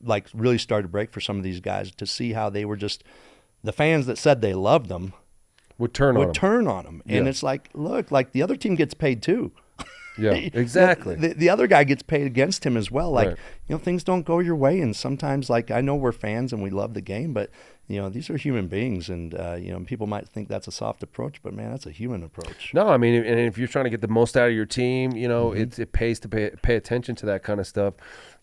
like really started to break for some of these guys to see how they were just the fans that said they loved them would turn on them. And it's like, look, like the other team gets paid too. Yeah, exactly. The other guy gets paid against him as well. Like, things don't go your way. And sometimes, like, I know we're fans and we love the game, but, these are human beings. And, people might think that's a soft approach, but, man, that's a human approach. No, I mean, and if you're trying to get the most out of your team, it pays to pay attention to that kind of stuff.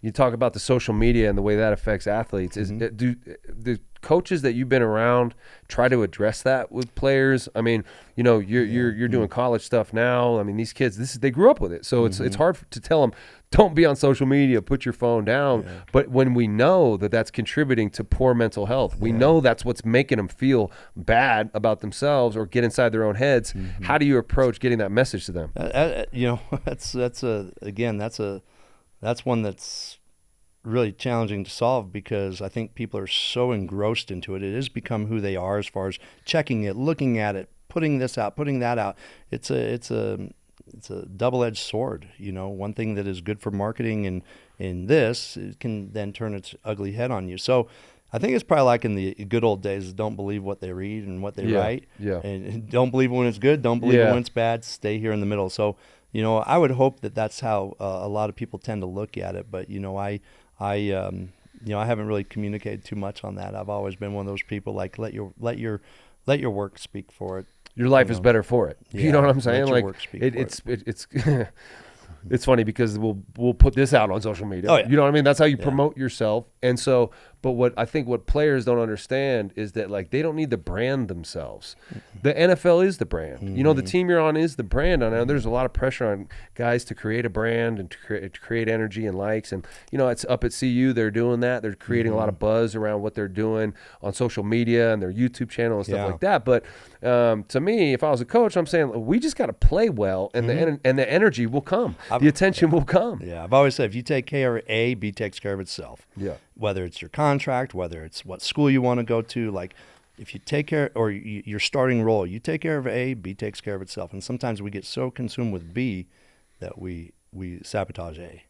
You talk about the social media and the way that affects athletes. Do the coaches that you've been around try to address that with players? I mean, you're doing college stuff now. I mean, these kids, they grew up with it, so it's hard to tell them don't be on social media, put your phone down. Yeah. But when we know that that's contributing to poor mental health, we know that's what's making them feel bad about themselves or get inside their own heads. How do you approach getting that message to them? That's one that's really challenging to solve because I think people are so engrossed into it. It has become who they are as far as checking it, looking at it, putting this out, putting that out. It's a double-edged sword. One thing that is good for marketing and in this, it can then turn its ugly head on you. So I think it's probably like in the good old days, don't believe what they read and what they write. Yeah. And don't believe it when it's good, don't believe it when it's bad, stay here in the middle. So, I would hope that that's how a lot of people tend to look at it. But, I haven't really communicated too much on that. I've always been one of those people like let your work speak for it. Your life is better for it. Yeah, you know what I'm saying? let your Like work speak it's it's funny because we'll put this out on social media. Oh, yeah. You know what I mean? That's how you promote yourself. And so, but what players don't understand is that like they don't need to brand themselves. The NFL is the brand. The team you're on is the brand. And there's a lot of pressure on guys to create a brand and to create energy and likes. And it's up at CU. They're doing that. They're creating a lot of buzz around what they're doing on social media and their YouTube channel and stuff like that. But to me, if I was a coach, I'm saying we just got to play well, and the energy will come. The attention will come. Yeah, I've always said if you take care of A, B takes care of itself. Yeah. Whether it's your contract, whether it's what school you want to go to, like if you take care, or your starting role, you take care of A, B takes care of itself. And sometimes we get so consumed with B that we sabotage A.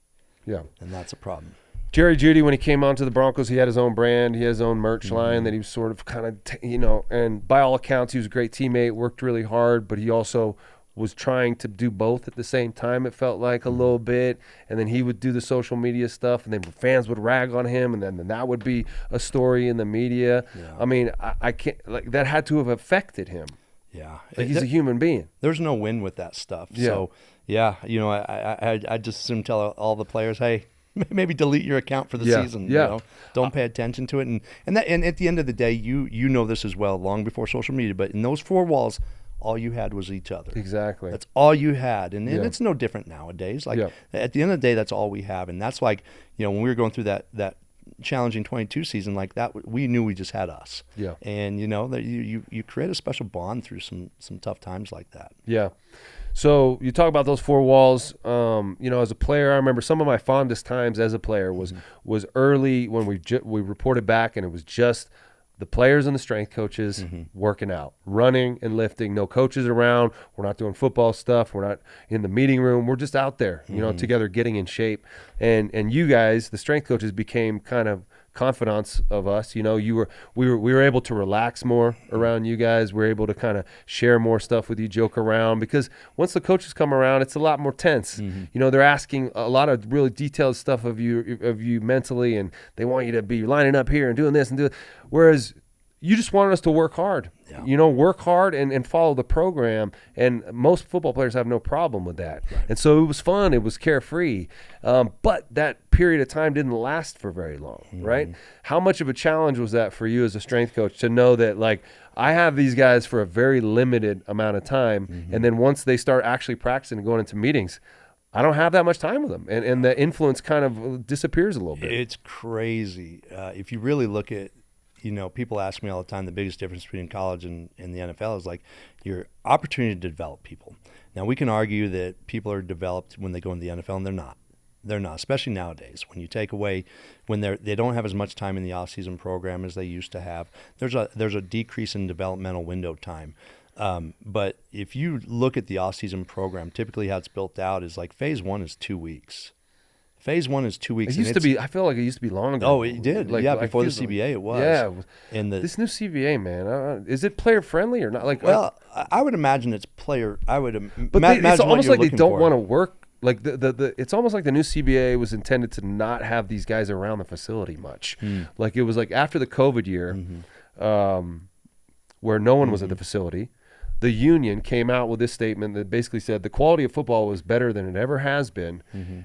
Yeah. And that's a problem. Jerry Jeudy, when he came onto the Broncos, he had his own brand. He had his own merch line that he was sort of kind of, and by all accounts, he was a great teammate, worked really hard, but he also was trying to do both at the same time, it felt like a little bit. And then he would do the social media stuff, and then fans would rag on him, and then that would be a story in the media. Yeah. I mean, I can't, like, that had to have affected him. Yeah. Like, he's a human being. There's no win with that stuff. Yeah. So, yeah, I just assume tell all the players, hey, maybe delete your account for the season. Yeah. Don't pay attention to it. And at the end of the day, you know this as well, long before social media, but in those four walls, all you had was each other. Exactly. That's all you had. And Yeah. it's no different nowadays. Like Yeah. at the end of the day, that's all we have. And that's like, when we were going through that challenging 22 season like that, we knew we just had us. Yeah. And that you create a special bond through some tough times like that. Yeah. So you talk about those four walls. As a player, I remember some of my fondest times as a player was early when we reported back, and it was just the players and the strength coaches working out, running and lifting. No coaches around. We're not doing football stuff. We're not in the meeting room. We're just out there, together, getting in shape. And you guys, the strength coaches, became kind of confidants of us. We were able to relax more around you guys. We're able to kind of share more stuff with you, joke around, because once the coaches come around, it's a lot more tense. They're asking a lot of really detailed stuff of you mentally, and they want you to be lining up here and doing this and doing. Whereas you just wanted us to work hard. Work hard and follow the program. And most football players have no problem with that. Right. And so it was fun. It was carefree. But that period of time didn't last for very long, right? How much of a challenge was that for you as a strength coach to know that, like, I have these guys for a very limited amount of time, and then once they start actually practicing and going into meetings, I don't have that much time with them, and the influence kind of disappears a little bit. It's crazy. If you really look at, people ask me all the time, the biggest difference between college and the NFL is like your opportunity to develop people. Now, we can argue that people are developed when they go into the NFL, and they're not. They're not, especially nowadays. When you take away, when they don't have as much time in the off-season program as they used to have, there's a decrease in developmental window time. But if you look at the off-season program, typically how it's built out is like phase 1 is 2 weeks. Phase 1 is 2 weeks. It used to be. I feel like it used to be longer. Oh, it did. Before the CBA, it was. Yeah. And this new CBA, man, is it player friendly or not? Like, well, I would imagine it's player. But it's almost like they don't want to work. Like it's almost like the new CBA was intended to not have these guys around the facility much. Like it was like after the COVID year, where no one was at the facility. The union came out with this statement that basically said the quality of football was better than it ever has been,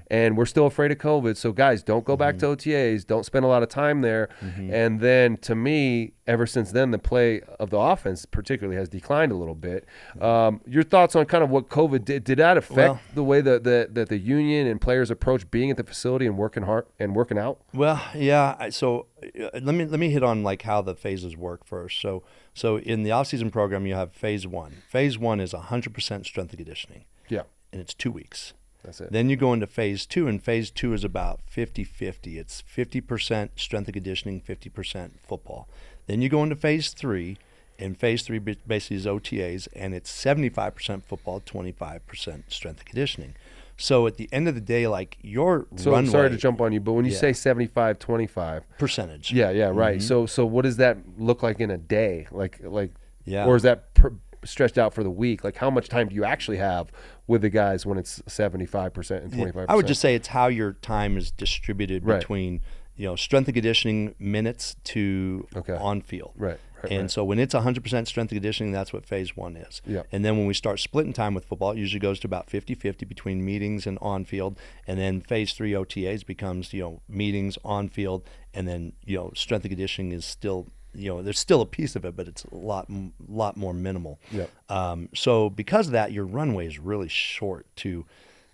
and we're still afraid of COVID. So, guys, don't go back to OTAs. Don't spend a lot of time there. And then, to me, ever since then, the play of the offense particularly has declined a little bit. Your thoughts on kind of what COVID did? Did that affect the way that the union and players approach being at the facility and working hard and working out? Well, yeah. So let me hit on like how the phases work first. So in the off-season program, you have phase 1. Phase 1 is 100% strength and conditioning. Yeah. And it's 2 weeks. That's it. Then you go into phase 2, and phase 2 is about 50-50. It's 50% strength and conditioning, 50% football. Then you go into phase 3, and phase 3 basically is OTAs, and it's 75% football, 25% strength and conditioning. So at the end of the day, like your runway. Sorry to jump on you, but when you say 75-25 percentage. Yeah, right. So what does that look like in a day? Like yeah. Or is that stretched out for the week? Like how much time do you actually have with the guys when it's 75% and 25%? I would just say it's how your time is distributed between strength and conditioning minutes to on field. Right. And so when it's 100% strength and conditioning, that's what phase 1 is. Yeah. And then when we start splitting time with football, it usually goes to about 50-50 between meetings and on field. And then phase 3 OTAs becomes, meetings, on field, and then, strength and conditioning is still, there's still a piece of it, but it's a lot more minimal. Yeah. So because of that, your runway is really short too.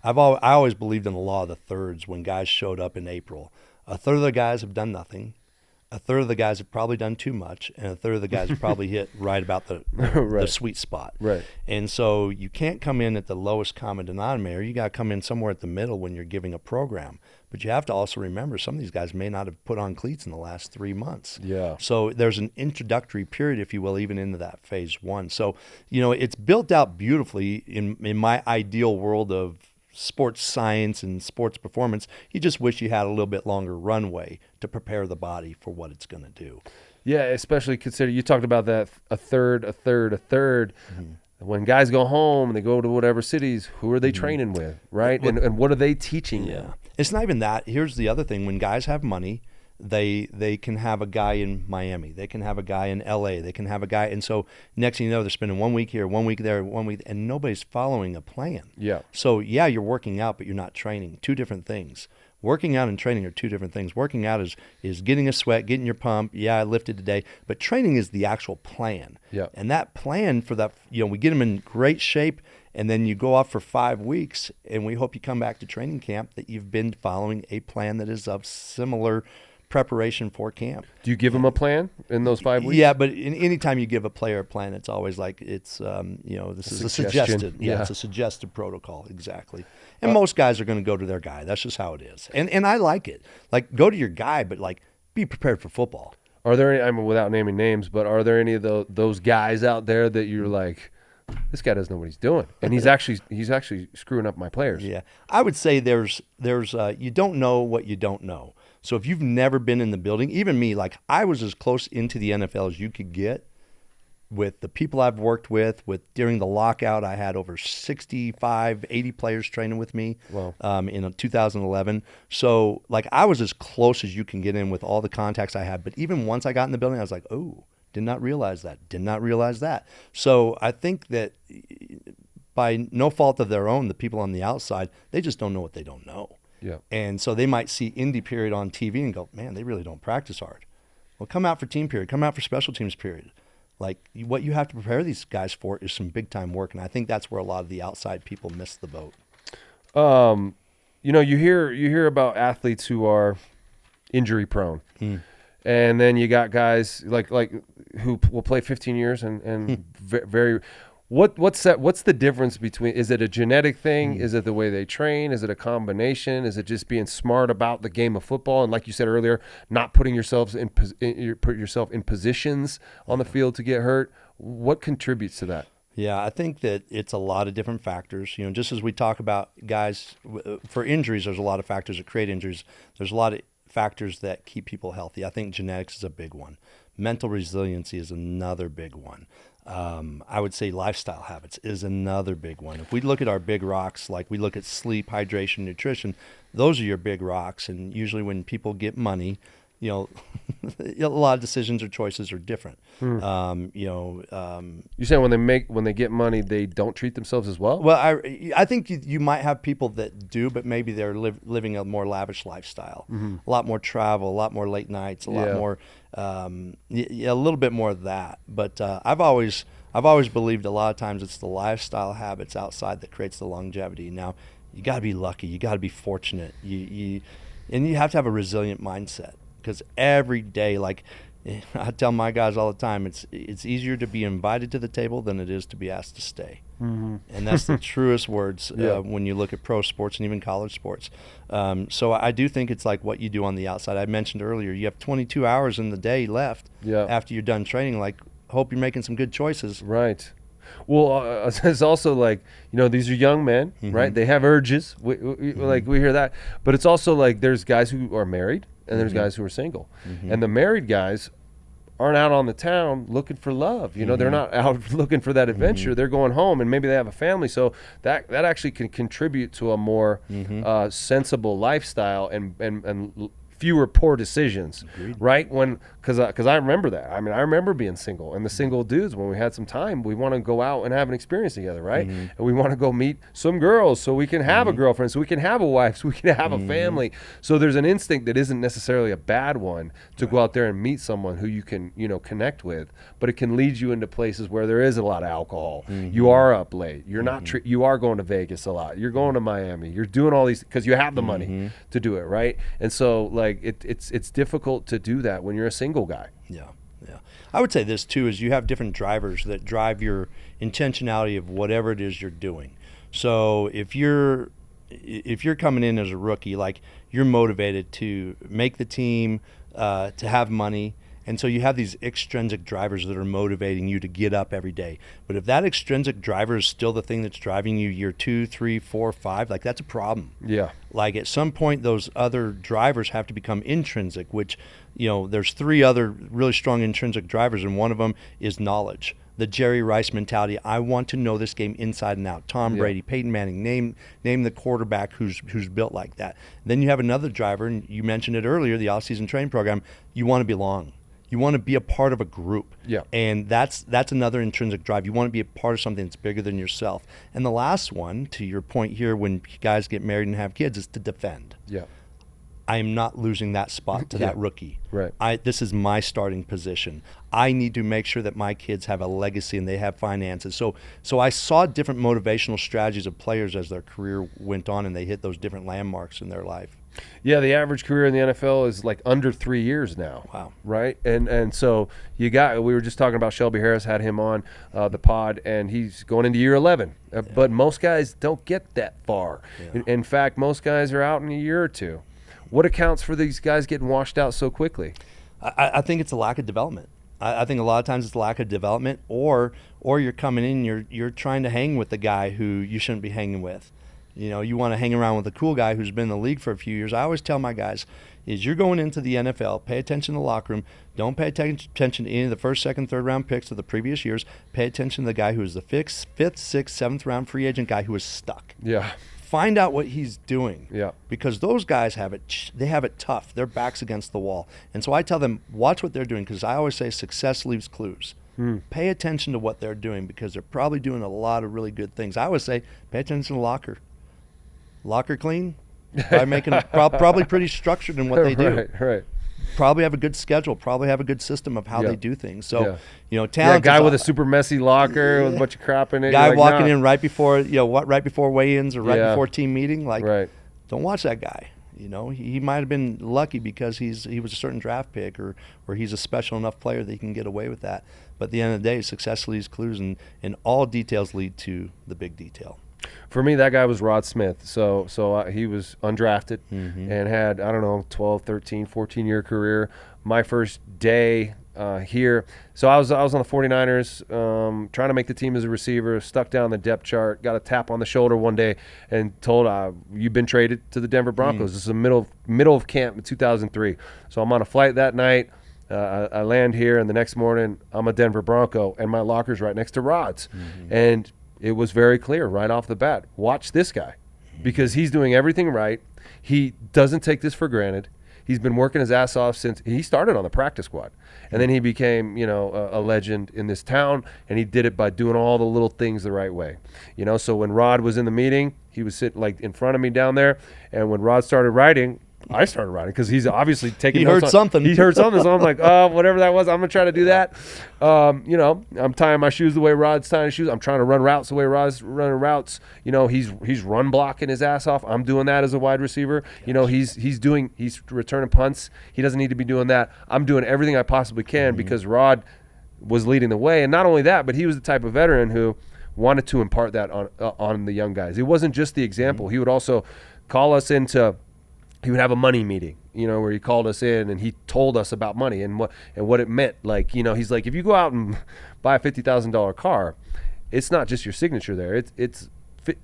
I always believed in the law of the thirds when guys showed up in April. A third of the guys have done nothing. A third of the guys have probably done too much, and a third of the guys have probably hit right about the sweet spot. Right. And so you can't come in at the lowest common denominator. You got to come in somewhere at the middle when you're giving a program. But you have to also remember some of these guys may not have put on cleats in the last 3 months. Yeah. So there's an introductory period, if you will, even into that phase 1. So, it's built out beautifully in my ideal world of sports science and sports performance. You just wish you had a little bit longer runway to prepare the body for what it's going to do. Yeah, especially consider you talked about that a third. When guys go home and they go to whatever cities, who are they training with, right? And what are they teaching them? It's not even that. Here's the other thing. When guys have money, they can have a guy in Miami. They can have a guy in LA. They can have a guy. And so next thing you know, they're spending 1 week here, 1 week there, 1 week, and nobody's following a plan. Yeah. So, you're working out, but you're not training. Two different things. Working out and training are two different things. Working out is getting a sweat, getting your pump. Yeah, I lifted today. But training is the actual plan. Yeah. And that plan for that, we get them in great shape, and then you go off for 5 weeks, and we hope you come back to training camp that you've been following a plan that is of similar preparation for camp. Do you give them a plan in those 5 weeks? Yeah, but anytime you give a player a plan, it's always like it's this is a suggested. Yeah, it's a suggested protocol, exactly. And most guys are going to go to their guy. That's just how it is. And I like it. Like, go to your guy, but like, be prepared for football. Are there any, I mean, without naming names, but are there any of those guys out there that you're like, this guy doesn't know what he's doing, and he's actually screwing up my players? Yeah, I would say there's you don't know what you don't know. So if you've never been in the building, even me, like, I was as close into the NFL as you could get with the people I've worked with during the lockout. I had over 65, 80 players training with me. Wow. In 2011. So, like, I was as close as you can get in with all the contacts I had. But even once I got in the building, I was like, oh, did not realize that. So I think that by no fault of their own, the people on the outside, they just don't know what they don't know. Yeah. And so they might see indie period on TV and go, man, they really don't practice hard. Well, come out for team period. Come out for special teams period. Like, what you have to prepare these guys for is some big time work. And I think that's where a lot of the outside people miss the boat. You hear about athletes who are injury prone. And then you got guys like who will play 15 years and very. What's the difference between? Is it a genetic thing? Is it the way they train? Is it a combination? Is it just being smart about the game of football? And like you said earlier, not putting yourself in positions on the field to get hurt. What contributes to that? Yeah, I think that it's a lot of different factors. Just as we talk about guys for injuries, there's a lot of factors that create injuries. There's a lot of factors that keep people healthy. I think genetics is a big one. Mental resiliency is another big one. I would say lifestyle habits is another big one. If we look at our big rocks, like we look at sleep, hydration, nutrition, those are your big rocks. And usually when people get money, a lot of decisions or choices are different. You're saying when they get money, they don't treat themselves as well? Well, I think you might have people that do, but maybe they're living a more lavish lifestyle, a lot more travel, a lot more late nights, a lot more, a little bit more of that. But I've always believed a lot of times it's the lifestyle habits outside that creates the longevity. Now, you got to be lucky, you got to be fortunate, and you have to have a resilient mindset. Because every day, like I tell my guys all the time, it's easier to be invited to the table than it is to be asked to stay. And that's the truest words when you look at pro sports and even college sports. So I do think it's like what you do on the outside. I mentioned earlier, you have 22 hours in the day left after you're done training. Like, hope you're making some good choices. Right. Well, it's also like, these are young men, right? They have urges. We hear that. But it's also like there's guys who are married and there's guys who are single. And the married guys aren't out on the town looking for love. They're not out looking for that adventure. They're going home, and maybe they have a family. So that actually can contribute to a more sensible lifestyle and fewer poor decisions. Agreed. Right? Because I remember that. I mean, I remember being single, and the single dudes, when we had some time, we want to go out and have an experience together, right? And we want to go meet some girls so we can have a girlfriend, so we can have a wife, so we can have a family. So there's an instinct that isn't necessarily a bad one to go out there and meet someone who you can, connect with, but it can lead you into places where there is a lot of alcohol. You are up late. You're not. You are going to Vegas a lot. You're going to Miami. You're doing all these because you have the money to do it, right? And so, like, it's difficult to do that when you're a single guy. Yeah. I would say this too is you have different drivers that drive your intentionality of whatever it is you're doing. So if you're coming in as a rookie, like, you're motivated to make the team, to have money. And so you have these extrinsic drivers that are motivating you to get up every day. But if that extrinsic driver is still the thing that's driving you year 2, 3, 4, 5, like, that's a problem. Yeah. Like, at some point, those other drivers have to become intrinsic, which, there's 3 other really strong intrinsic drivers, and one of them is knowledge. The Jerry Rice mentality. I want to know this game inside and out. Tom Brady, Peyton Manning, name the quarterback who's built like that. Then you have another driver, and you mentioned it earlier, the off-season training program. You want to belong. You want to be a part of a group. Yeah. And that's another intrinsic drive. You want to be a part of something that's bigger than yourself. And the last one, to your point here, when guys get married and have kids, is to defend. Yeah. I am not losing that spot to that rookie. Right. This is my starting position. I need to make sure that my kids have a legacy and they have finances. So I saw different motivational strategies of players as their career went on and they hit those different landmarks in their life. Yeah, the average career in the NFL is like under 3 years now. Wow. Right? And so we were just talking about Shelby Harris, had him on the pod, and he's going into year 11. But most guys don't get that far. Yeah. In fact, most guys are out in a year or two. What accounts for these guys getting washed out so quickly? I think it's a lack of development. I think a lot of times it's a lack of development, or you're coming in, you're trying to hang with the guy who you shouldn't be hanging with. You know, you want to hang around with a cool guy who's been in the league for a few years. I always tell my guys, is you're going into the NFL, pay attention to the locker room. Don't pay attention to any of the first, second, third round picks of the previous years. Pay attention to the guy who is the fifth, sixth, seventh round free agent guy who is stuck. Yeah. Find out what he's doing. Yeah. Because those guys have it tough. Their back's against the wall. And so I tell them, watch what they're doing, because I always say success leaves clues. Pay attention to what they're doing, because they're probably doing a lot of really good things. I always say, pay attention to the locker. Locker clean, probably pretty structured in what they do. Right. Probably have a good schedule. Probably have a good system of how they do things. So, talent. Yeah, guy with a super messy locker with a bunch of crap in it. Guy walking in right before right before weigh-ins or right before team meeting. Don't watch that guy. He might have been lucky because he was a certain draft pick or he's a special enough player that he can get away with that. But at the end of the day, success leaves clues, and all details lead to the big detail. For me, that guy was Rod Smith. So he was undrafted and had, 12, 13, 14-year career. My first day here. So I was on the 49ers, trying to make the team as a receiver, stuck down the depth chart, got a tap on the shoulder one day and told, you've been traded to the Denver Broncos. This is the middle of camp in 2003. So I'm on a flight that night. I land here, and the next morning I'm a Denver Bronco, and my locker's right next to Rod's. And it was very clear right off the bat, watch this guy, because he's doing everything right. He doesn't take this for granted. He's been working his ass off since he started on the practice squad. And then he became, a legend in this town, and he did it by doing all the little things the right way. So when Rod was in the meeting, he was sitting like in front of me down there, and when Rod started writing, I started writing, because he's obviously taking notes. He heard something. So I'm like, whatever that was, I'm going to try to do that. I'm tying my shoes the way Rod's tying his shoes. I'm trying to run routes the way Rod's running routes. He's run blocking his ass off. I'm doing that as a wide receiver. He's returning punts. He doesn't need to be doing that. I'm doing everything I possibly can because Rod was leading the way. And not only that, but he was the type of veteran who wanted to impart that on the young guys. It wasn't just the example. He would also call us into – he would have a money meeting, where he called us in and he told us about money and what it meant. Like, he's like, if you go out and buy a $50,000 car, it's not just your signature there. It's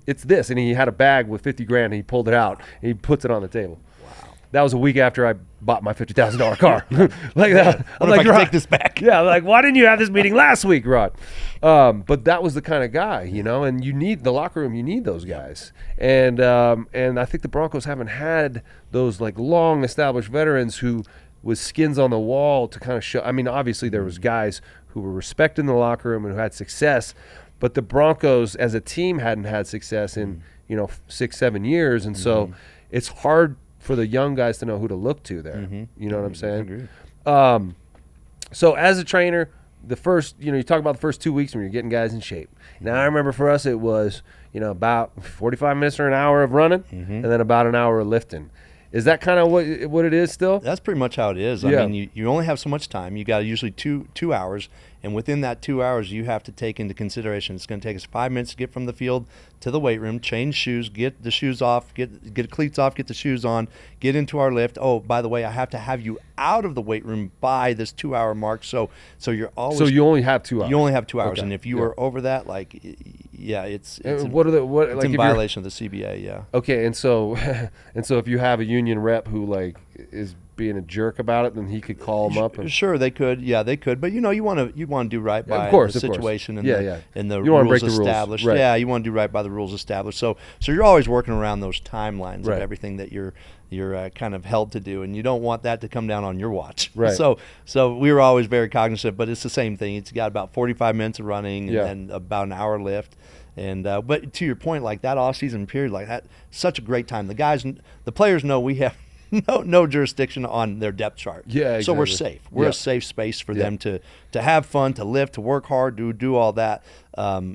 this. And he had a bag with $50,000 and he pulled it out and he puts it on the table. Wow. That was a week after I bought my $50,000 car. Like that. I'm like, I can take this back. Yeah. Like, why didn't you have this meeting last week, Rod? But that was the kind of guy, and you need the locker room. You need those guys. And I think the Broncos haven't had those like long established veterans who with skins on the wall to kind of show. I mean, obviously there was guys who were respected in the locker room and who had success, but the Broncos as a team hadn't had success in, 6-7 years. And so it's hard for the young guys to know who to look to there. You know what I'm saying? I agree. So as a trainer, the first, you talk about the first 2 weeks when you're getting guys in shape. Now I remember for us it was, about 45 minutes or an hour of running and then about an hour of lifting. Is that kind of what it is still? That's pretty much how it is. Yeah. I mean, you only have so much time. You got usually two hours, and within that 2 hours, you have to take into consideration it's going to take us 5 minutes to get from the field to the weight room, change shoes, get the shoes off, get the cleats off, get the shoes on, get into our lift. Oh, by the way, I have to have you out of the weight room by this 2 hour mark. So you're always. So you only have 2 hours. You only have 2 hours, Okay. and if you are over that, it's it's in violation of the CBA. Yeah. Okay, and so if you have a union rep who like is being a jerk about it, then he could call them up. Sure, they could. Yeah, they could. But you want to do right by the situation and the you rules established. Right. Yeah, you want to do right by the rules established. So you're always working around those timelines Right. of everything that you're kind of held to do, and you don't want that to come down on your watch. Right. So we were always very cognizant, but it's the same thing. It's got about 45 minutes of running and about an hour lift. And but to your point, like that off-season period, like that, such a great time. The players know we have no jurisdiction on their depth chart. Yeah, So we're exactly. safe. We're Yeah. a safe space for Yeah. them to have fun, to lift, to work hard, to do all that.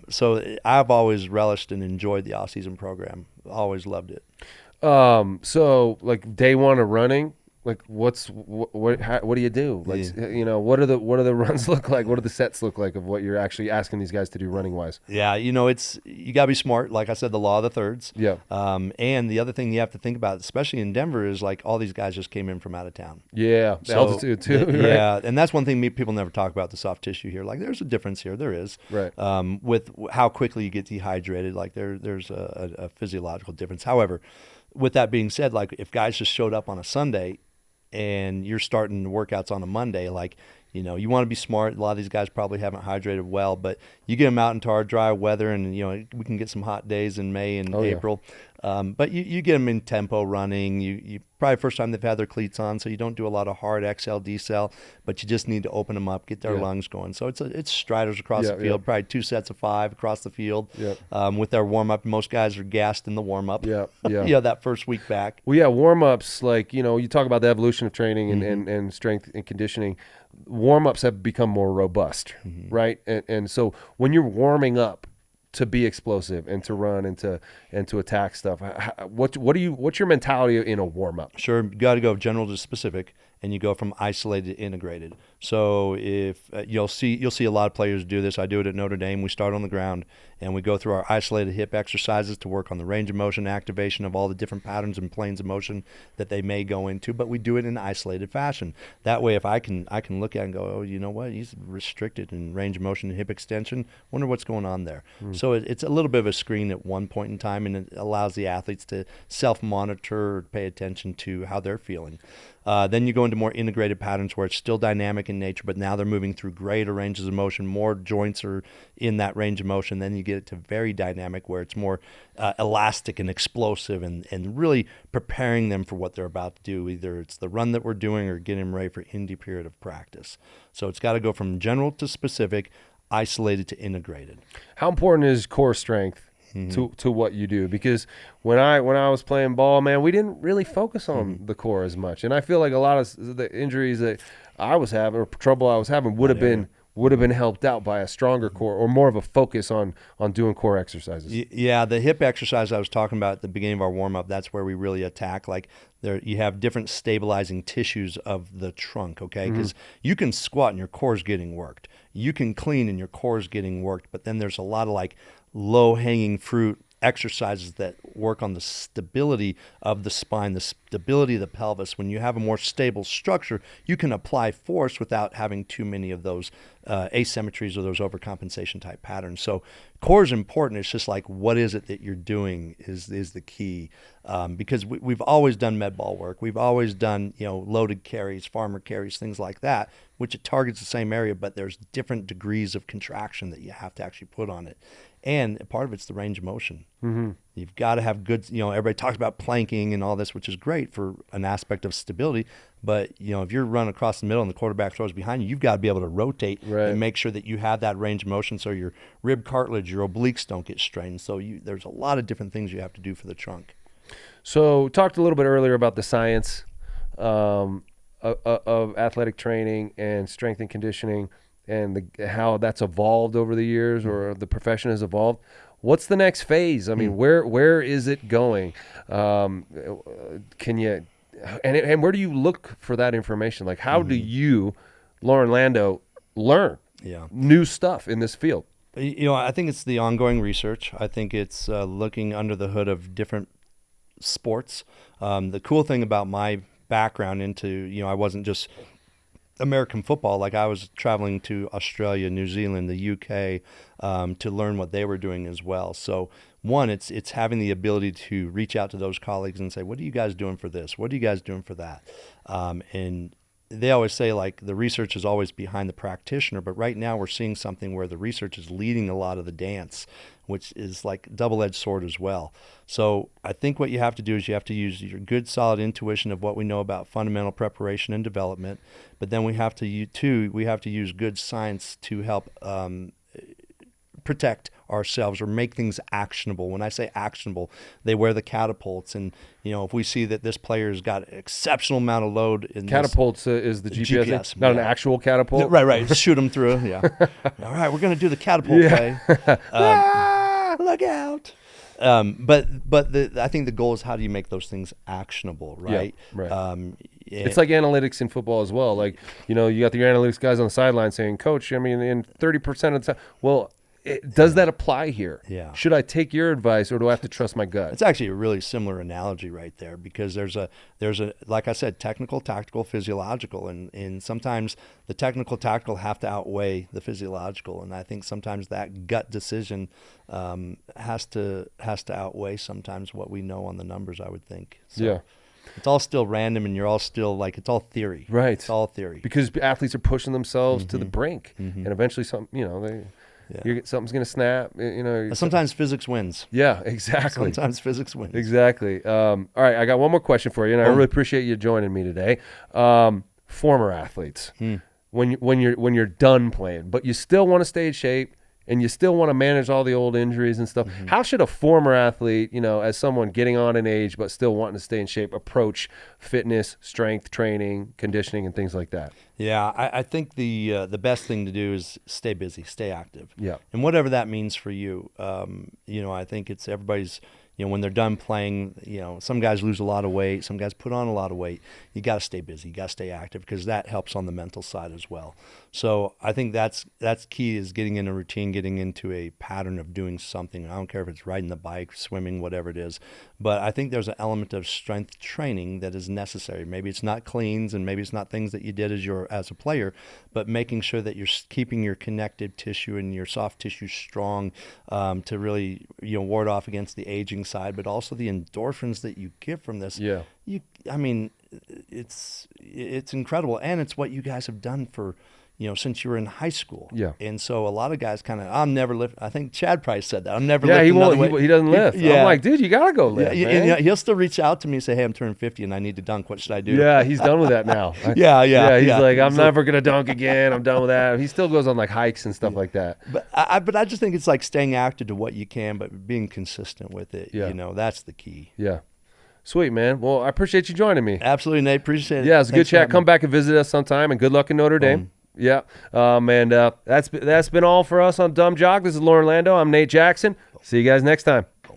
So I've always relished and enjoyed the off-season program. Always loved it. So like day one of running, like what do you do? Like, you know, what are the runs look like? What do the sets look like of what you're actually asking these guys to do running wise? Yeah, you know, you got to be smart. Like I said, the law of the thirds. Yeah. And the other thing you have to think about, especially in Denver, is like all these guys just came in from out of town. Yeah. The altitude too. Right? Yeah, and that's one thing people never talk about, the soft tissue here. Like there's a difference here. There is. Right. With how quickly you get dehydrated, like there's a physiological difference. However, with that being said, like if guys just showed up on a Sunday and you're starting workouts on a Monday, like, you know, you want to be smart. A lot of these guys probably haven't hydrated well, but you get them out into our dry weather, and, you know, we can get some hot days in May and April. But you get them in tempo running. You probably first time they've had their cleats on, so you don't do a lot of hard XL, decel, but you just need to open them up, get their lungs going. So it's striders across the field, probably 2 sets of 5 across the field. With their warm up, most guys are gassed in the warm up. Yeah, that first week back. Well, yeah, warm ups, like, you know, you talk about the evolution of training and strength and conditioning. Warm ups have become more robust, right? And so when you're warming up to be explosive and to run and to attack stuff, what's your mentality in a warm up? Sure, you got to go general to specific, and you go from isolated to integrated. So if you'll see a lot of players do this. I do it at Notre Dame. We start on the ground and we go through our isolated hip exercises to work on the range of motion, activation of all the different patterns and planes of motion that they may go into, but we do it in isolated fashion. That way, if I can look at it and go, oh, you know what, he's restricted in range of motion and hip extension. Wonder what's going on there. So it's a little bit of a screen at one point in time, and it allows the athletes to self-monitor or pay attention to how they're feeling. Then you go into more integrated patterns where it's still dynamic in nature, but now they're moving through greater ranges of motion. More joints are in that range of motion. Then you get it to very dynamic where it's more elastic and explosive and really preparing them for what they're about to do. Either it's the run that we're doing or getting them ready for indie period of practice. So it's got to go from general to specific, isolated to integrated. How important is core strength to what you do? Because when I was playing ball, man, we didn't really focus on the core as much, and I feel like a lot of the injuries that I was having or trouble I was having would have been helped out by a stronger core or more of a focus on doing core exercises. Yeah, the hip exercise I was talking about at the beginning of our warm up, that's where we really attack. Like there, you have different stabilizing tissues of the trunk, okay? Because you can squat and your core's getting worked. You can clean and your core's getting worked, but then there's a lot of like low-hanging fruit exercises that work on the stability of the spine, the stability of the pelvis. When you have a more stable structure, you can apply force without having too many of those asymmetries or those overcompensation type patterns. So core is important. It's just like, what is it that you're doing is the key. Because we've always done med ball work. We've always done, you know, loaded carries, farmer carries, things like that, which it targets the same area, but there's different degrees of contraction that you have to actually put on it. And part of it's the range of motion. You've got to have good, you know, everybody talks about planking and all this, which is great for an aspect of stability. But, you know, if you're running across the middle and the quarterback throws behind you, you've got to be able to rotate and make sure that you have that range of motion so your rib cartilage, your obliques don't get strained. So there's a lot of different things you have to do for the trunk. So talked a little bit earlier about the science of athletic training and strength and conditioning and how that's evolved over the years or the profession has evolved. What's the next phase? I mean, where is it going? Can you and where do you look for that information? Like, how do you, Loren Landow, learn new stuff in this field? You know, I think it's the ongoing research. I think it's looking under the hood of different sports. The cool thing about my background into, you know, I wasn't just American football. Like I was traveling to Australia, New Zealand, the UK to learn what they were doing as well. So one, it's having the ability to reach out to those colleagues and say, what are you guys doing for this? What are you guys doing for that? And they always say, like, the research is always behind the practitioner, but right now we're seeing something where the research is leading a lot of the dance, which is like double-edged sword as well. So I think what you have to do is you have to use your good, solid intuition of what we know about fundamental preparation and development, but then we have to use good science to help protect ourselves or make things actionable. When I say actionable, they wear the catapults, and if we see that this player's got an exceptional amount of load in Catapults is the GPS, GPS, not an actual catapult. Right. Shoot them through. Yeah. All right, we're gonna do the catapult play. Look out. But I think the goal is, how do you make those things actionable, right? Yeah, right. It's like analytics in football as well. Like, you got your analytics guys on the sideline saying, Coach, I mean, in 30% of the time, well, does that apply here? Yeah. Should I take your advice, or do I have to trust my gut? It's actually a really similar analogy right there, because there's a like I said, technical, tactical, physiological, and sometimes the technical, tactical have to outweigh the physiological, and I think sometimes that gut decision has to outweigh sometimes what we know on the numbers, I would think. So yeah. It's all still random, and you're all still like, it's all theory. Right. It's all theory. Because athletes are pushing themselves to the brink, and eventually something's going to snap. Sometimes physics wins. Yeah, exactly. Sometimes physics wins. Exactly. All right, I got one more question for you, and I really appreciate you joining me today. Former athletes, when you're done playing, but you still want to stay in shape, and you still want to manage all the old injuries and stuff, how should a former athlete, as someone getting on in age but still wanting to stay in shape, approach fitness, strength training, conditioning, and things like that? Yeah, I think the best thing to do is stay busy, stay active. Yeah. And whatever that means for you, I think it's everybody's, when they're done playing, some guys lose a lot of weight, some guys put on a lot of weight. You got to stay busy, you got to stay active, because that helps on the mental side as well. So I think that's key, is getting in a routine, getting into a pattern of doing something. I don't care if it's riding the bike, swimming, whatever it is. But I think there's an element of strength training that is necessary. Maybe it's not cleans, and maybe it's not things that you did as a player, but making sure that you're keeping your connective tissue and your soft tissue strong, to really ward off against the aging side, but also the endorphins that you get from this. Yeah. It's incredible, and it's what you guys have done for since you were in high school. Yeah. And so a lot of guys I'm never lift. I think Chad Price said that. I'm never lift. Yeah, he doesn't lift. Yeah. I'm like, dude, you gotta go lift. Yeah, man. and he'll still reach out to me and say, hey, I'm turning 50 and I need to dunk. What should I do? Yeah, he's done with that now. Yeah. He's like, I'm never gonna dunk again. I'm done with that. He still goes on like hikes and stuff like that. But I just think it's like staying active to what you can, but being consistent with it. Yeah. That's the key. Yeah. Sweet, man. Well, I appreciate you joining me. Absolutely, Nate. Appreciate it. Yeah, it was a good chat. Come back and visit us sometime, and good luck in Notre Dame. Yeah. And that's been all for us on Dumb Jock. This is Loren Landow. I'm Nate Jackson. See you guys next time.